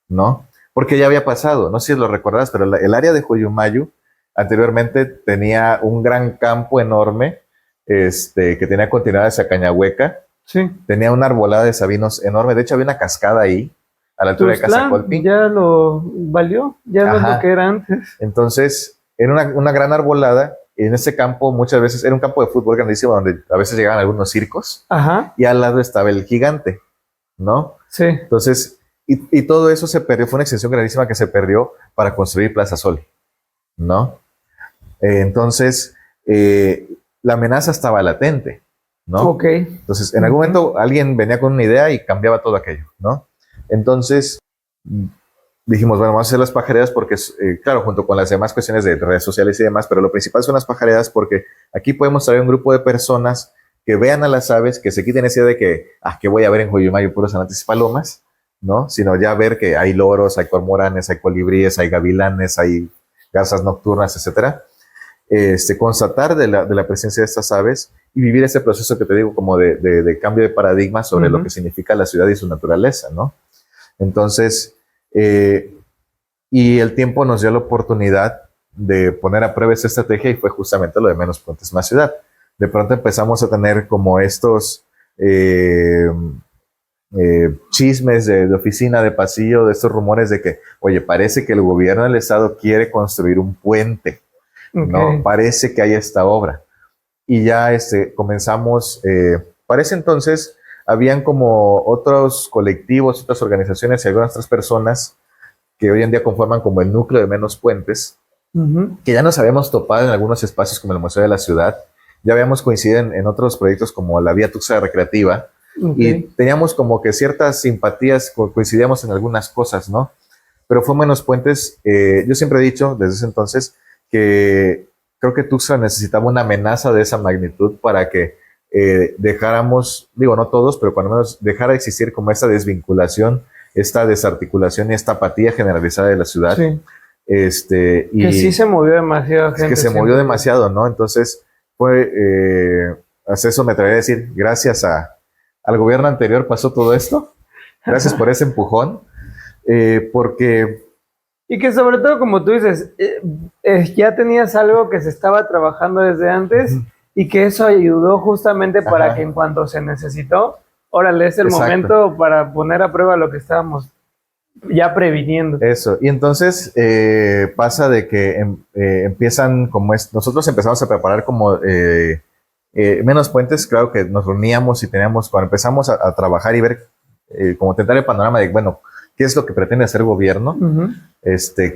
¿no? porque ya había pasado, no sé si lo recordás, pero el área de Joyumayu anteriormente tenía un gran campo enorme, que tenía continuidad hacia Cañahueca, Sí. tenía una arbolada de sabinos enorme, de hecho había una cascada ahí, a la altura de Cazacolpi. Ya lo valió, ya no es lo que era antes. Entonces, era una gran arbolada, y en ese campo muchas veces, era un campo de fútbol grandísimo, donde a veces llegaban algunos circos, Ajá. y al lado estaba el gigante, ¿no? Sí. Entonces, y todo eso se perdió, fue una extensión grandísima que se perdió para construir Plaza Sol, ¿no? Entonces, la amenaza estaba latente, ¿no? Ok. Entonces, en algún momento alguien venía con una idea y cambiaba todo aquello, ¿no? Entonces, dijimos, bueno, vamos a hacer las pajaredas porque, claro, junto con las demás cuestiones de redes sociales y demás, pero lo principal son las pajaredas porque aquí podemos traer un grupo de personas que vean a las aves, que se quiten esa idea de que voy a ver en Joyumayo puros anates y palomas, ¿no? Sino ya ver que hay loros, hay cormoranes, hay colibríes, hay gavilanes, hay garzas nocturnas, etcétera. Constatar de la presencia de estas aves y vivir ese proceso que te digo como de cambio de paradigma sobre lo que significa la ciudad y su naturaleza, ¿no? Entonces, y el tiempo nos dio la oportunidad de poner a prueba esta estrategia y fue justamente lo de menos puentes más ciudad. De pronto empezamos a tener como estos chismes de oficina, de pasillo, de estos rumores de que, oye, parece que el gobierno del estado quiere construir un puente, ¿no? Parece que hay esta obra. Y ya comenzamos, para ese entonces habían como otros colectivos, otras organizaciones y algunas otras personas que hoy en día conforman como el núcleo de Menos Puentes, que ya nos habíamos topado en algunos espacios como el Museo de la Ciudad, ya habíamos coincidido en otros proyectos como la Vía Tuxtla Recreativa, y teníamos como que ciertas simpatías, coincidíamos en algunas cosas, ¿no? Pero fue Menos Puentes, yo siempre he dicho desde ese entonces que creo que Tuxtla necesitaba una amenaza de esa magnitud para que dejáramos, digo no todos, pero cuando menos dejara de existir como esta desvinculación, esta desarticulación y esta apatía generalizada de la ciudad. Sí. Y que sí se movió demasiado gente. Que se movió demasiado, ¿no? Entonces fue, hasta eso me atrevería a decir, gracias al gobierno anterior pasó todo esto, gracias por ese empujón, porque... Y que sobre todo, como tú dices, ya tenías algo que se estaba trabajando desde antes y que eso ayudó justamente para que en cuanto se necesitó, órale, es el momento para poner a prueba lo que estábamos ya previniendo. Eso, y entonces pasa de que empiezan como nosotros empezamos a preparar como Menos Puentes, claro que nos reuníamos y teníamos, cuando empezamos a trabajar y ver, como tentar el panorama de, bueno, ¿qué es lo que pretende hacer el gobierno?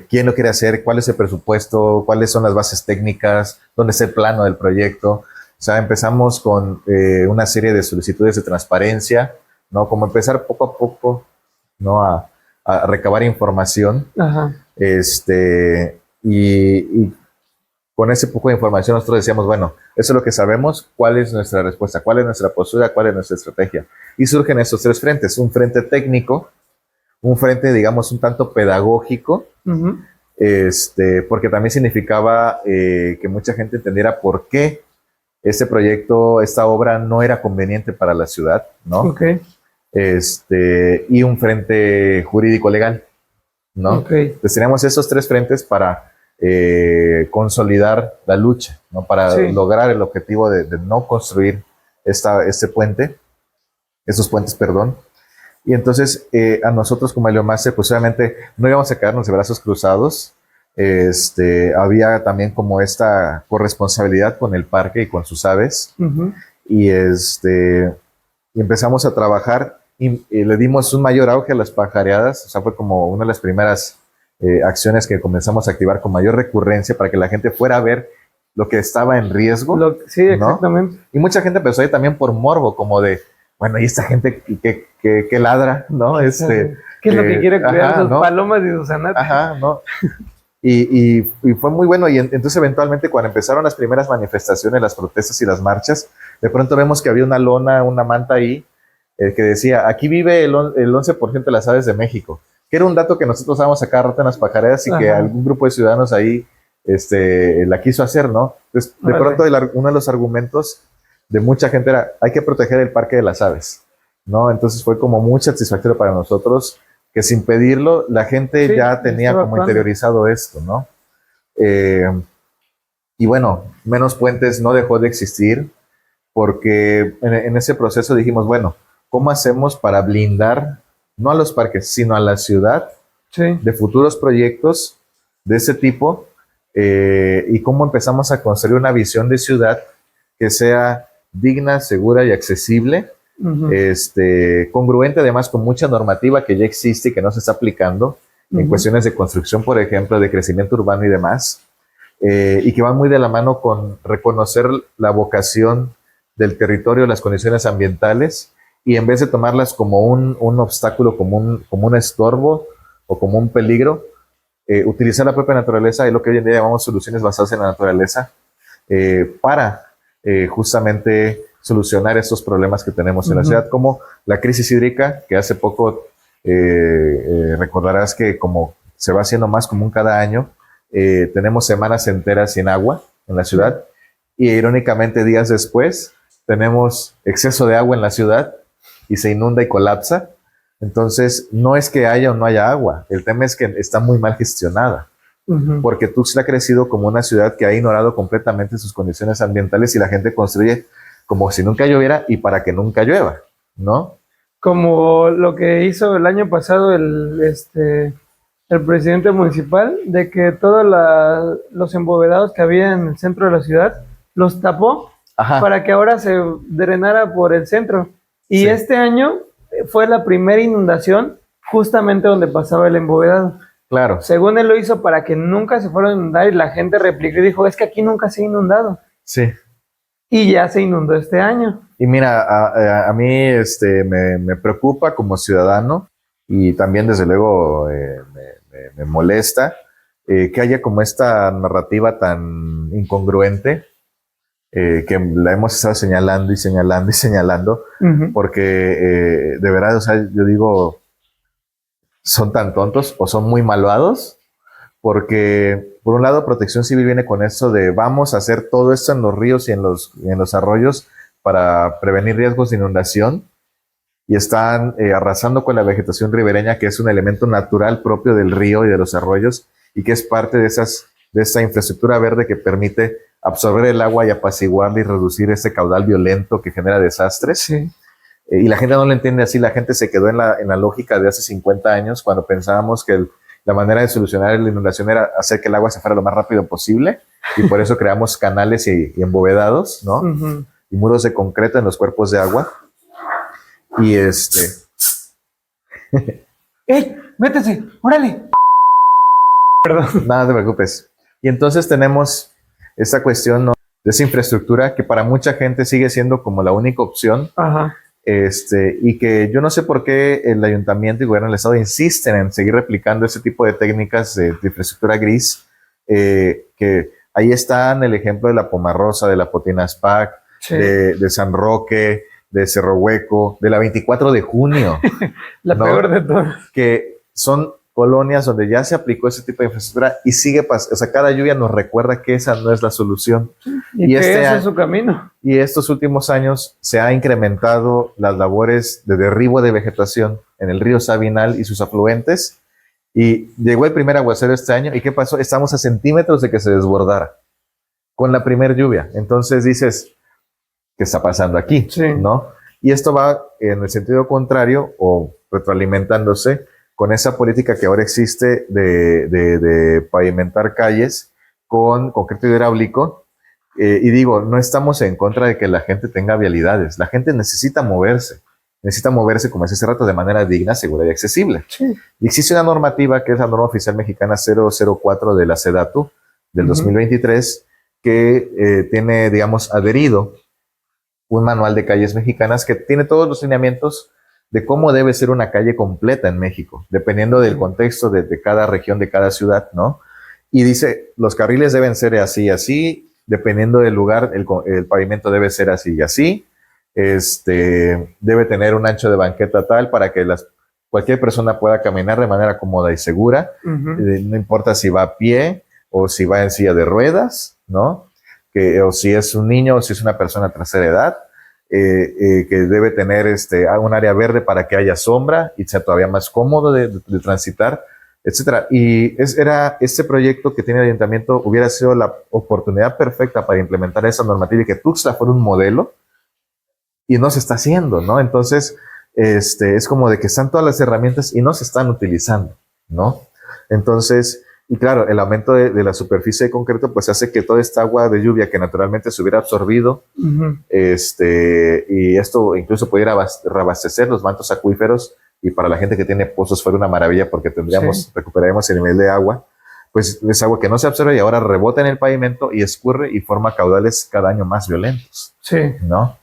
¿Quién lo quiere hacer? ¿Cuál es el presupuesto? ¿Cuáles son las bases técnicas? ¿Dónde está el plano del proyecto? O sea, empezamos con una serie de solicitudes de transparencia, ¿no? Como empezar poco a poco, ¿no? A recabar información. Y con ese poco de información nosotros decíamos, bueno, eso es lo que sabemos, ¿cuál es nuestra respuesta? ¿Cuál es nuestra postura? ¿Cuál es nuestra estrategia? Y surgen estos tres frentes, un frente técnico, un frente, digamos, un tanto pedagógico, porque también significaba que mucha gente entendiera por qué este proyecto, esta obra no era conveniente para la ciudad, ¿no? Y un frente jurídico-legal, ¿no? Entonces teníamos esos tres frentes para consolidar la lucha, ¿no? Para lograr el objetivo de no construir estos puentes, perdón. Y entonces a nosotros como Heliomaster, pues obviamente no íbamos a quedarnos de brazos cruzados. Había también como esta corresponsabilidad con el parque y con sus aves. Y empezamos a trabajar y le dimos un mayor auge a las pajareadas. O sea, fue como una de las primeras acciones que comenzamos a activar con mayor recurrencia para que la gente fuera a ver lo que estaba en riesgo. Sí, exactamente. ¿No? Y mucha gente empezó ahí también por morbo, como de, bueno, ¿y esta gente que ladra, no? ¿Qué es lo que quiere cuidar sus palomas y sus anates? ¿No? Y fue muy bueno. Y entonces eventualmente cuando empezaron las primeras manifestaciones, las protestas y las marchas, de pronto vemos que había una lona, una manta ahí, que decía, aquí vive el 11% de las aves de México, que era un dato que nosotros dábamos a cada rato en las pajaredas y que algún grupo de ciudadanos ahí la quiso hacer, ¿no? Entonces, de pronto uno de los argumentos de mucha gente era, hay que proteger el parque de las aves, ¿no? Entonces fue como muy satisfactorio para nosotros que sin pedirlo la gente Sí, ya tenía estaba como actuando. interiorizado esto, ¿no? Y bueno, Menos Puentes no dejó de existir porque en ese proceso dijimos, bueno, ¿cómo hacemos para blindar no a los parques, sino a la ciudad Sí. de futuros proyectos de ese tipo? Y cómo empezamos a construir una visión de ciudad que sea digna, segura y accesible, Ujú. congruente además con mucha normativa que ya existe y que no se está aplicando en cuestiones de construcción, por ejemplo, de crecimiento urbano y demás, y que va muy de la mano con reconocer la vocación del territorio, las condiciones ambientales, y en vez de tomarlas como un obstáculo, como un estorbo o como un peligro, utilizar la propia naturaleza y lo que hoy en día llamamos soluciones basadas en la naturaleza para justamente solucionar estos problemas que tenemos en la ciudad, como la crisis hídrica, que hace poco recordarás que como se va haciendo más común cada año, tenemos semanas enteras sin agua en la ciudad y irónicamente días después tenemos exceso de agua en la ciudad y se inunda y colapsa. Entonces, no es que haya o no haya agua, el tema es que está muy mal gestionada, porque Tuxtla ha crecido como una ciudad que ha ignorado completamente sus condiciones ambientales y la gente construye como si nunca lloviera y para que nunca llueva, ¿no? Como lo que hizo el año pasado el presidente municipal, de que todos los embovedados que había en el centro de la ciudad los tapó. Ajá. Para que ahora se drenara por el centro. Y sí, este año fue la primera inundación justamente donde pasaba el embovedado. Claro. Según él lo hizo para que nunca se fuera a inundar y la gente replicó y dijo, es que aquí nunca se ha inundado. Sí. Y ya se inundó este año. Y mira, a mí me preocupa como ciudadano y también desde luego me molesta que haya como esta narrativa tan incongruente que la hemos estado señalando y señalando y señalando, porque de verdad, o sea, yo digo, son tan tontos o son muy malvados, porque por un lado Protección Civil viene con esto de vamos a hacer todo esto en los ríos y en los arroyos para prevenir riesgos de inundación, y están arrasando con la vegetación ribereña, que es un elemento natural propio del río y de los arroyos, y que es parte de esa infraestructura verde que permite absorber el agua y apaciguarla y reducir ese caudal violento que genera desastres. Sí. Y la gente no lo entiende así, la gente se quedó en la lógica de hace 50 años, cuando pensábamos que la manera de solucionar la inundación era hacer que el agua se fuera lo más rápido posible, y por eso creamos canales y embovedados, ¿no? Y muros de concreto en los cuerpos de agua. Y ¡Ey! ¡Métese! ¡Órale! Perdón. Nada, no te preocupes. Y entonces tenemos esta cuestión, ¿no?, de esa infraestructura que para mucha gente sigue siendo como la única opción. Ajá. Y que yo no sé por qué el ayuntamiento y el gobierno del estado insisten en seguir replicando ese tipo de técnicas de infraestructura gris, que ahí están el ejemplo de la Pomarrosa, de la Potinaspac, sí, de San Roque, de Cerro Hueco, de la 24 de junio. La ¿no?, peor de todas. Que son colonias donde ya se aplicó ese tipo de infraestructura y sigue pasando. O sea, cada lluvia nos recuerda que esa no es la solución. Y que ese es su camino. Y estos últimos años se ha incrementado las labores de derribo de vegetación en el río Sabinal y sus afluentes. Y llegó el primer aguacero este año. ¿Y qué pasó? Estamos a centímetros de que se desbordara con la primer lluvia. Entonces dices, ¿qué está pasando aquí? Sí. ¿No? Y esto va en el sentido contrario o retroalimentándose con esa política que ahora existe de pavimentar calles con concreto hidráulico. Y digo, no estamos en contra de que la gente tenga vialidades. La gente necesita moverse como decía hace rato, de manera digna, segura y accesible. Sí. Y existe una normativa que es la norma oficial mexicana 004 de la SEDATU del 2023, que tiene, digamos, adherido un manual de calles mexicanas que tiene todos los lineamientos de cómo debe ser una calle completa en México, dependiendo del contexto de cada región, de cada ciudad, ¿no? Y dice, los carriles deben ser así y así, dependiendo del lugar, el pavimento debe ser así y así, debe tener un ancho de banqueta tal para que cualquier persona pueda caminar de manera cómoda y segura, no importa si va a pie o si va en silla de ruedas, ¿no? O si es un niño o si es una persona de tercera edad. que debe tener un área verde para que haya sombra y sea todavía más cómodo de transitar, etcétera. Y este proyecto que tiene el ayuntamiento hubiera sido la oportunidad perfecta para implementar esa normativa y que Tuxtla fuera un modelo, y no se está haciendo, ¿no? Entonces, es como de que están todas las herramientas y no se están utilizando, ¿no? Entonces, y claro, el aumento de la superficie de concreto pues hace que toda esta agua de lluvia que naturalmente se hubiera absorbido, y esto incluso pudiera reabastecer los mantos acuíferos, y para la gente que tiene pozos fuera una maravilla porque recuperaríamos el nivel de agua, pues es agua que no se absorbe y ahora rebota en el pavimento y escurre y forma caudales cada año más violentos, ¿no?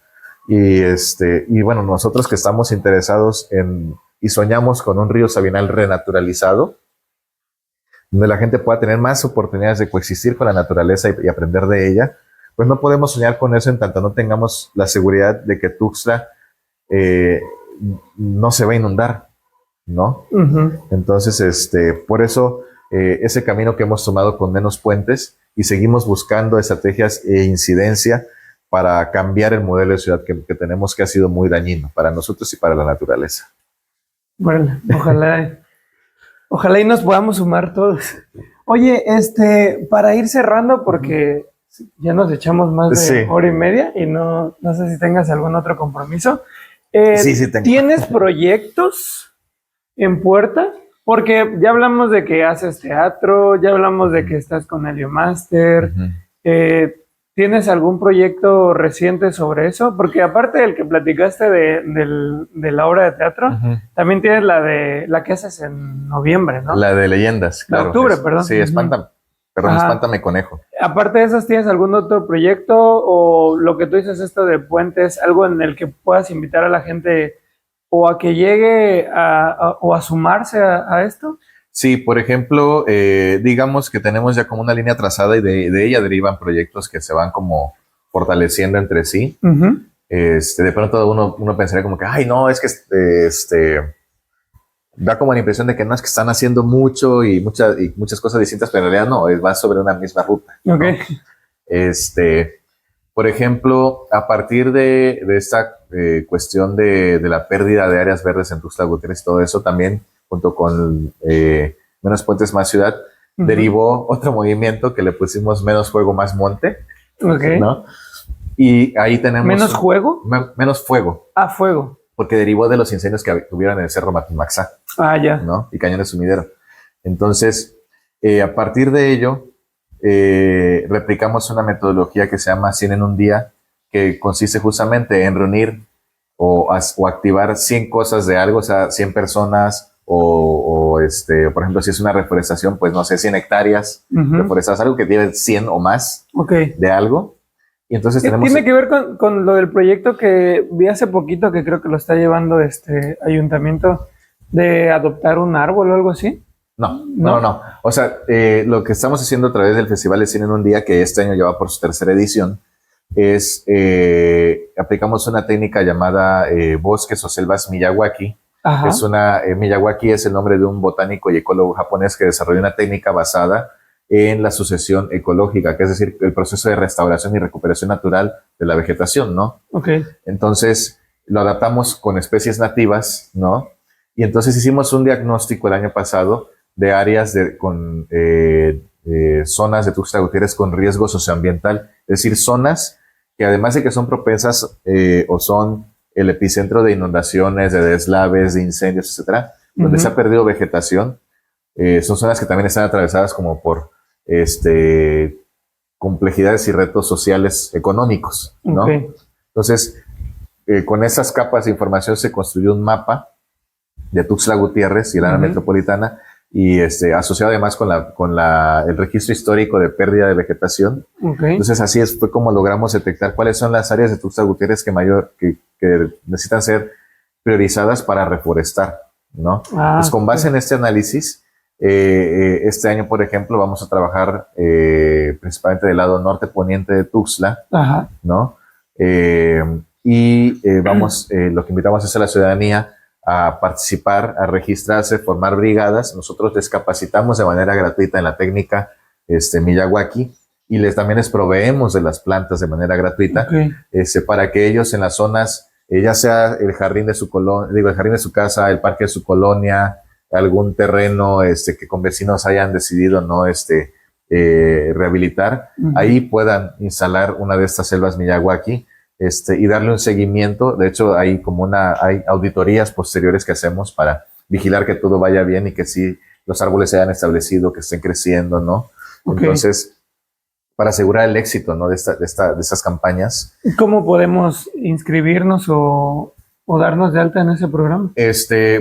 Y bueno, nosotros que estamos interesados y soñamos con un río Sabinal renaturalizado, donde la gente pueda tener más oportunidades de coexistir con la naturaleza y aprender de ella, pues no podemos soñar con eso en tanto no tengamos la seguridad de que Tuxtla no se va a inundar, ¿no? Entonces, por eso ese camino que hemos tomado con menos puentes, y seguimos buscando estrategias e incidencia para cambiar el modelo de ciudad que tenemos, que ha sido muy dañino para nosotros y para la naturaleza. Bueno, ojalá y nos podamos sumar todos. Oye, para ir cerrando, porque ya nos echamos más de hora y media y no sé si tengas algún otro compromiso. Sí, tengo. ¿Tienes proyectos en puerta? Porque ya hablamos de que haces teatro, ya hablamos de que estás con Helio Master. ¿Tienes algún proyecto reciente sobre eso? Porque aparte del que platicaste de la obra de teatro, también tienes la que haces en noviembre, ¿no? La de leyendas, claro. De octubre, perdón. Sí, Espántame Conejo. Aparte de esas, ¿tienes algún otro proyecto o lo que tú dices, esto de puentes, algo en el que puedas invitar a la gente o a que llegue o a sumarse a esto? Sí, por ejemplo, digamos que tenemos ya como una línea trazada y de ella derivan proyectos que se van como fortaleciendo entre sí. De pronto uno pensaría como que, ay, no, es que da como la impresión de que no, es que están haciendo mucho y muchas cosas distintas, pero en realidad no, va sobre una misma ruta, ¿no? Por ejemplo, a partir de esta cuestión de la pérdida de áreas verdes en Tuxtla Gutiérrez y todo eso, también junto con Menos Puentes Más Ciudad, derivó otro movimiento que le pusimos Menos Fuego Más Monte, ¿no? Y ahí tenemos... ¿Menos juego? Menos fuego. Ah, fuego. Porque derivó de los incendios que tuvieron en el Cerro Matumaxá. Ya. ¿No? Y Cañones Sumidero. Entonces, a partir de ello, replicamos una metodología que se llama 100 en un día, que consiste justamente en reunir o activar 100 cosas de algo, o sea, 100 personas, por ejemplo, si es una reforestación, pues no sé, 100 hectáreas reforestadas, algo que lleve 100 o más de algo. Y entonces tiene que ver con lo del proyecto que vi hace poquito, que creo que lo está llevando ayuntamiento, de adoptar un árbol o algo así. No. O sea, lo que estamos haciendo a través del Festival de Cine en un Día, que este año ya va por su tercera edición, es aplicamos una técnica llamada bosques o selvas Miyawaki. Miyawaki es el nombre de un botánico y ecólogo japonés que desarrolló una técnica basada en la sucesión ecológica, que es decir, el proceso de restauración y recuperación natural de la vegetación, ¿no? Entonces, lo adaptamos con especies nativas, ¿no? Y entonces hicimos un diagnóstico el año pasado de áreas con zonas de Tuxtla Gutiérrez con riesgo socioambiental, es decir, zonas que además de que son propensas o son el epicentro de inundaciones, de deslaves, de incendios, etcétera, donde se ha perdido vegetación, son zonas que también están atravesadas como por complejidades y retos sociales económicos, ¿no? Entonces, con esas capas de información se construyó un mapa de Tuxtla Gutiérrez y la área metropolitana, y asociado además con el registro histórico de pérdida de vegetación. Entonces así fue como logramos detectar cuáles son las áreas de Tuxtla Gutiérrez que necesitan ser priorizadas para reforestar, ¿no? Pues con base en este análisis, este año, por ejemplo, vamos a trabajar principalmente del lado norte poniente de Tuxtla, ¿no? Lo que invitamos es a la ciudadanía a participar, a registrarse, formar brigadas. Nosotros les capacitamos de manera gratuita en la técnica Miyawaki, y también les proveemos de las plantas de manera gratuita, para que ellos en las zonas, ya sea el jardín de su el jardín de su casa, el parque de su colonia, algún terreno que con vecinos hayan decidido no rehabilitar, ahí puedan instalar una de estas selvas Miyawaki y darle un seguimiento. De hecho, hay auditorías posteriores que hacemos para vigilar que todo vaya bien y que sí los árboles se hayan establecido, que estén creciendo, ¿no? Entonces, para asegurar el éxito, ¿no? de estas campañas. ¿Cómo podemos inscribirnos o darnos de alta en ese programa?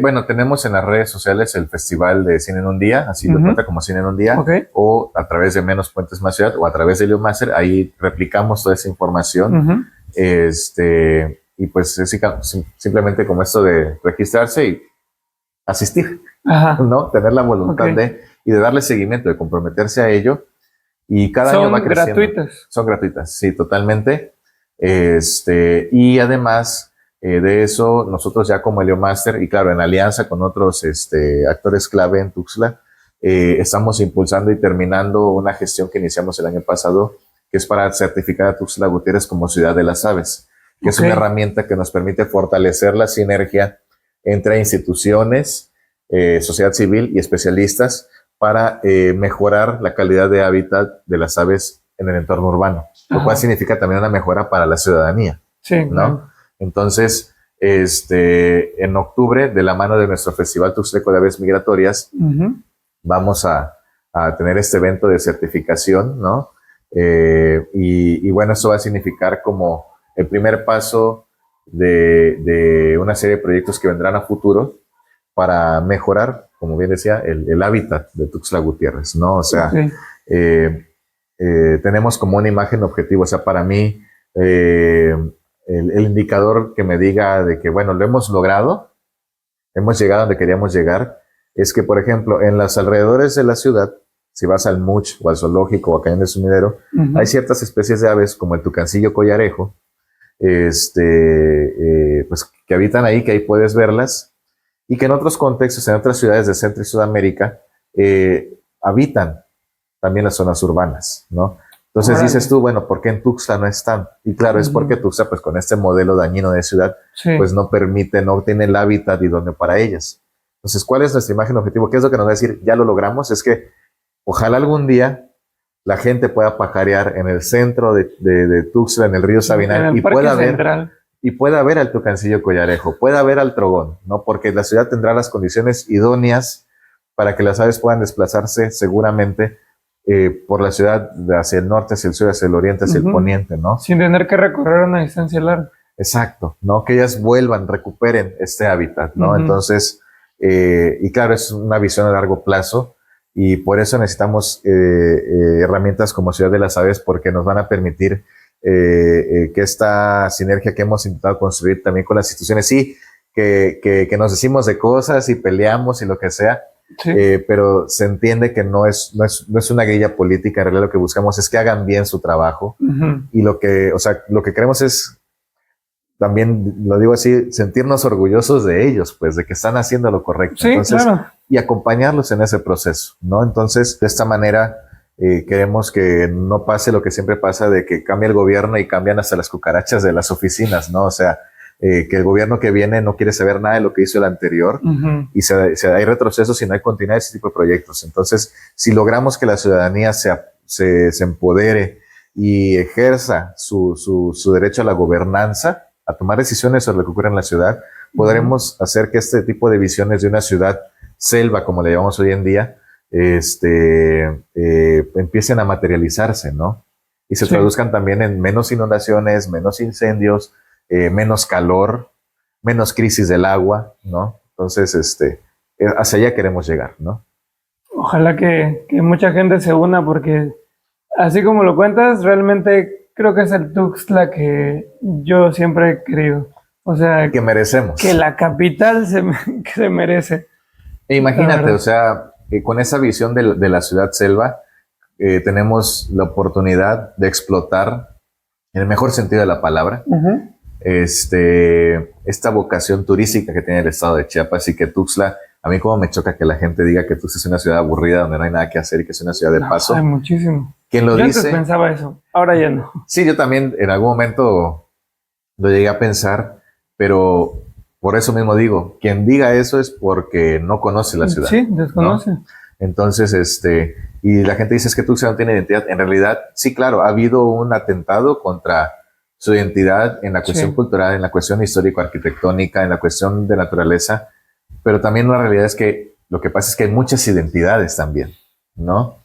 Bueno, tenemos en las redes sociales el Festival de Cine en un Día, así lo cuenta como Cine en un Día, o a través de Menos Puentes Más Ciudad, o a través de Leomaster, ahí replicamos toda esa información, y pues es simplemente como esto de registrarse y asistir, ¿no? Tener la voluntad y de darle seguimiento, de comprometerse a ello, y cada año va creciendo. ¿Son gratuitas? Son gratuitas, sí, totalmente. Y además de eso, nosotros ya como Leomaster, y claro, en alianza con otros actores clave en Tuxtla, estamos impulsando y terminando una gestión que iniciamos el año pasado, que es para certificar a Tuxtla Gutiérrez como Ciudad de las Aves, que es una herramienta que nos permite fortalecer la sinergia entre instituciones, sociedad civil y especialistas para mejorar la calidad de hábitat de las aves en el entorno urbano, lo cual significa también una mejora para la ciudadanía, ¿no? Entonces, en octubre, de la mano de nuestro Festival Tuxtleco de Aves Migratorias, vamos a tener este evento de certificación, ¿no? Y bueno, eso va a significar como el primer paso de una serie de proyectos que vendrán a futuro para mejorar, como bien decía, el hábitat de Tuxtla Gutiérrez, ¿no? O sea, tenemos como una imagen objetivo. O sea, para mí, el indicador que me diga de que, bueno, lo hemos logrado, hemos llegado donde queríamos llegar, es que, por ejemplo, en los alrededores de la ciudad, si vas al Much o al zoológico o a Cañón del Sumidero, hay ciertas especies de aves como el tucancillo collarejo, pues que habitan ahí, que ahí puedes verlas, y que en otros contextos, en otras ciudades de Centro y Sudamérica, habitan también las zonas urbanas, ¿no? Entonces dices tú, bueno, ¿por qué en Tuxtla no están? Y claro, es porque Tuxtla, pues con este modelo dañino de ciudad, pues no tiene el hábitat idóneo para ellas. Entonces, ¿cuál es nuestra imagen objetivo? ¿Qué es lo que nos va a decir? Ya lo logramos, es que ojalá algún día la gente pueda pajarear en el centro de Tuxtla, en el río Sabinal, y pueda ver al tucancillo collarejo, pueda ver al trogón, ¿no? Porque la ciudad tendrá las condiciones idóneas para que las aves puedan desplazarse seguramente por la ciudad hacia el norte, hacia el sur, hacia el oriente, hacia el poniente, ¿no? Sin tener que recorrer una distancia larga. Exacto, ¿no? Que ellas vuelvan, recuperen este hábitat, ¿no? Entonces, y claro, es una visión a largo plazo, y por eso necesitamos herramientas como Ciudad de las Aves, porque nos van a permitir que esta sinergia que hemos intentado construir también con las instituciones, sí, que nos decimos de cosas y peleamos y lo que sea, pero se entiende que no es una guerrilla política. En realidad lo que buscamos es que hagan bien su trabajo, y lo que queremos es, también lo digo así, sentirnos orgullosos de ellos, pues, de que están haciendo lo correcto. Entonces, y acompañarlos en ese proceso, ¿no? Entonces, de esta manera, queremos que no pase lo que siempre pasa, de que cambia el gobierno y cambian hasta las cucarachas de las oficinas, ¿no? O sea, que el gobierno que viene no quiere saber nada de lo que hizo el anterior, y hay retrocesos y no hay continuidad de ese tipo de proyectos. Entonces, si logramos que la ciudadanía se empodere y ejerza su derecho a la gobernanza, a tomar decisiones sobre lo que ocurre en la ciudad, podremos hacer que este tipo de visiones de una ciudad selva, como le llamamos hoy en día, empiecen a materializarse, ¿no? Y se traduzcan también en menos inundaciones, menos incendios, menos calor, menos crisis del agua, ¿no? Entonces, hacia allá queremos llegar, ¿no? Ojalá que mucha gente se una, porque así como lo cuentas, realmente creo que es el Tuxtla que yo siempre he querido. O sea, que merecemos. Que la capital se merece. E imagínate, o sea, con esa visión de la ciudad selva, tenemos la oportunidad de explotar, en el mejor sentido de la palabra, esta vocación turística que tiene el estado de Chiapas, y que Tuxtla A mí como me choca que la gente diga que Tuxtla es una ciudad aburrida donde no hay nada que hacer y que es una ciudad de paso. Hay muchísimo. ¿Quién lo Yo dice? antes pensaba eso, ahora ya no. Sí, yo también en algún momento lo llegué a pensar, pero por eso mismo digo, quien diga eso es porque no conoce la ciudad. Sí, desconoce. ¿No? Entonces, y la gente dice es que Tuxtla no tiene identidad. En realidad, sí, claro, ha habido un atentado contra su identidad en la cuestión cultural, en la cuestión histórico-arquitectónica, en la cuestión de naturaleza, pero también una realidad es que lo que pasa es que hay muchas identidades también, ¿no?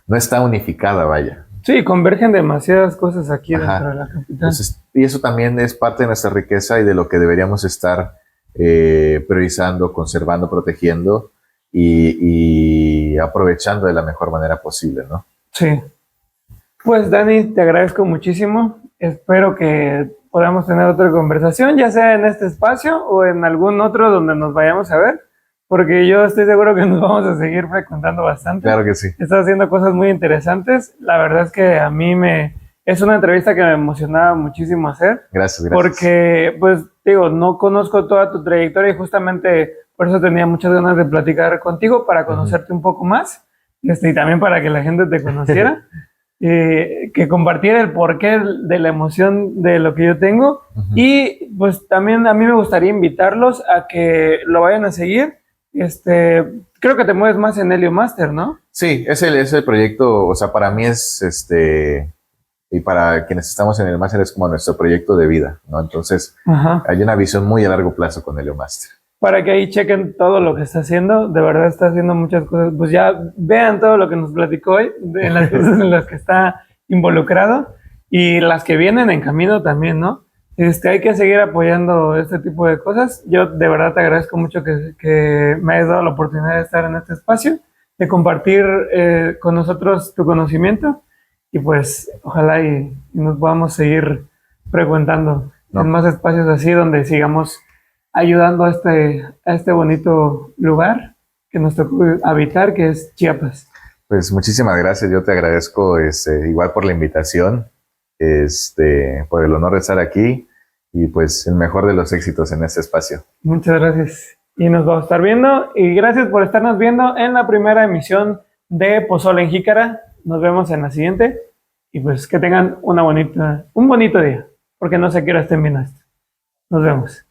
No está unificada, vaya. Sí, convergen demasiadas cosas aquí dentro de la capital. Entonces, y eso también es parte de nuestra riqueza y de lo que deberíamos estar priorizando, conservando, protegiendo y aprovechando de la mejor manera posible, ¿no? Sí. Pues Dani, te agradezco muchísimo. Espero que podamos tener otra conversación, ya sea en este espacio o en algún otro donde nos vayamos a ver, porque yo estoy seguro que nos vamos a seguir frecuentando bastante. Claro que sí. Estás haciendo cosas muy interesantes. La verdad es que a mí es una entrevista que me emocionaba muchísimo hacer. Gracias. Porque, pues, digo, no conozco toda tu trayectoria y justamente por eso tenía muchas ganas de platicar contigo para conocerte un poco más y también para que la gente te conociera. Que compartiera el porqué de la emoción de lo que yo tengo. Y pues también a mí me gustaría invitarlos a que lo vayan a seguir. Creo que te mueves más en Helio Master, ¿no? Sí, es el proyecto, o sea, para mí es y para quienes estamos en el Master es como nuestro proyecto de vida, ¿no? Entonces, hay una visión muy a largo plazo con Helio Master. Para que ahí chequen todo lo que está haciendo, de verdad está haciendo muchas cosas, pues ya vean todo lo que nos platicó hoy, en las cosas en las que está involucrado y las que vienen en camino también, ¿no? Hay que seguir apoyando este tipo de cosas. Yo de verdad te agradezco mucho que me hayas dado la oportunidad de estar en este espacio, de compartir con nosotros tu conocimiento y pues ojalá y nos podamos seguir frecuentando en más espacios así donde sigamos ayudando a este bonito lugar que nos tocó habitar, que es Chiapas. Pues muchísimas gracias, yo te agradezco igual por la invitación, por el honor de estar aquí y pues el mejor de los éxitos en este espacio. Muchas gracias y nos vamos a estar viendo y gracias por estarnos viendo en la primera emisión de Pozole en Jícara. Nos vemos en la siguiente y pues que tengan un bonito día, porque no sé qué hora estén viendo esto. Nos vemos.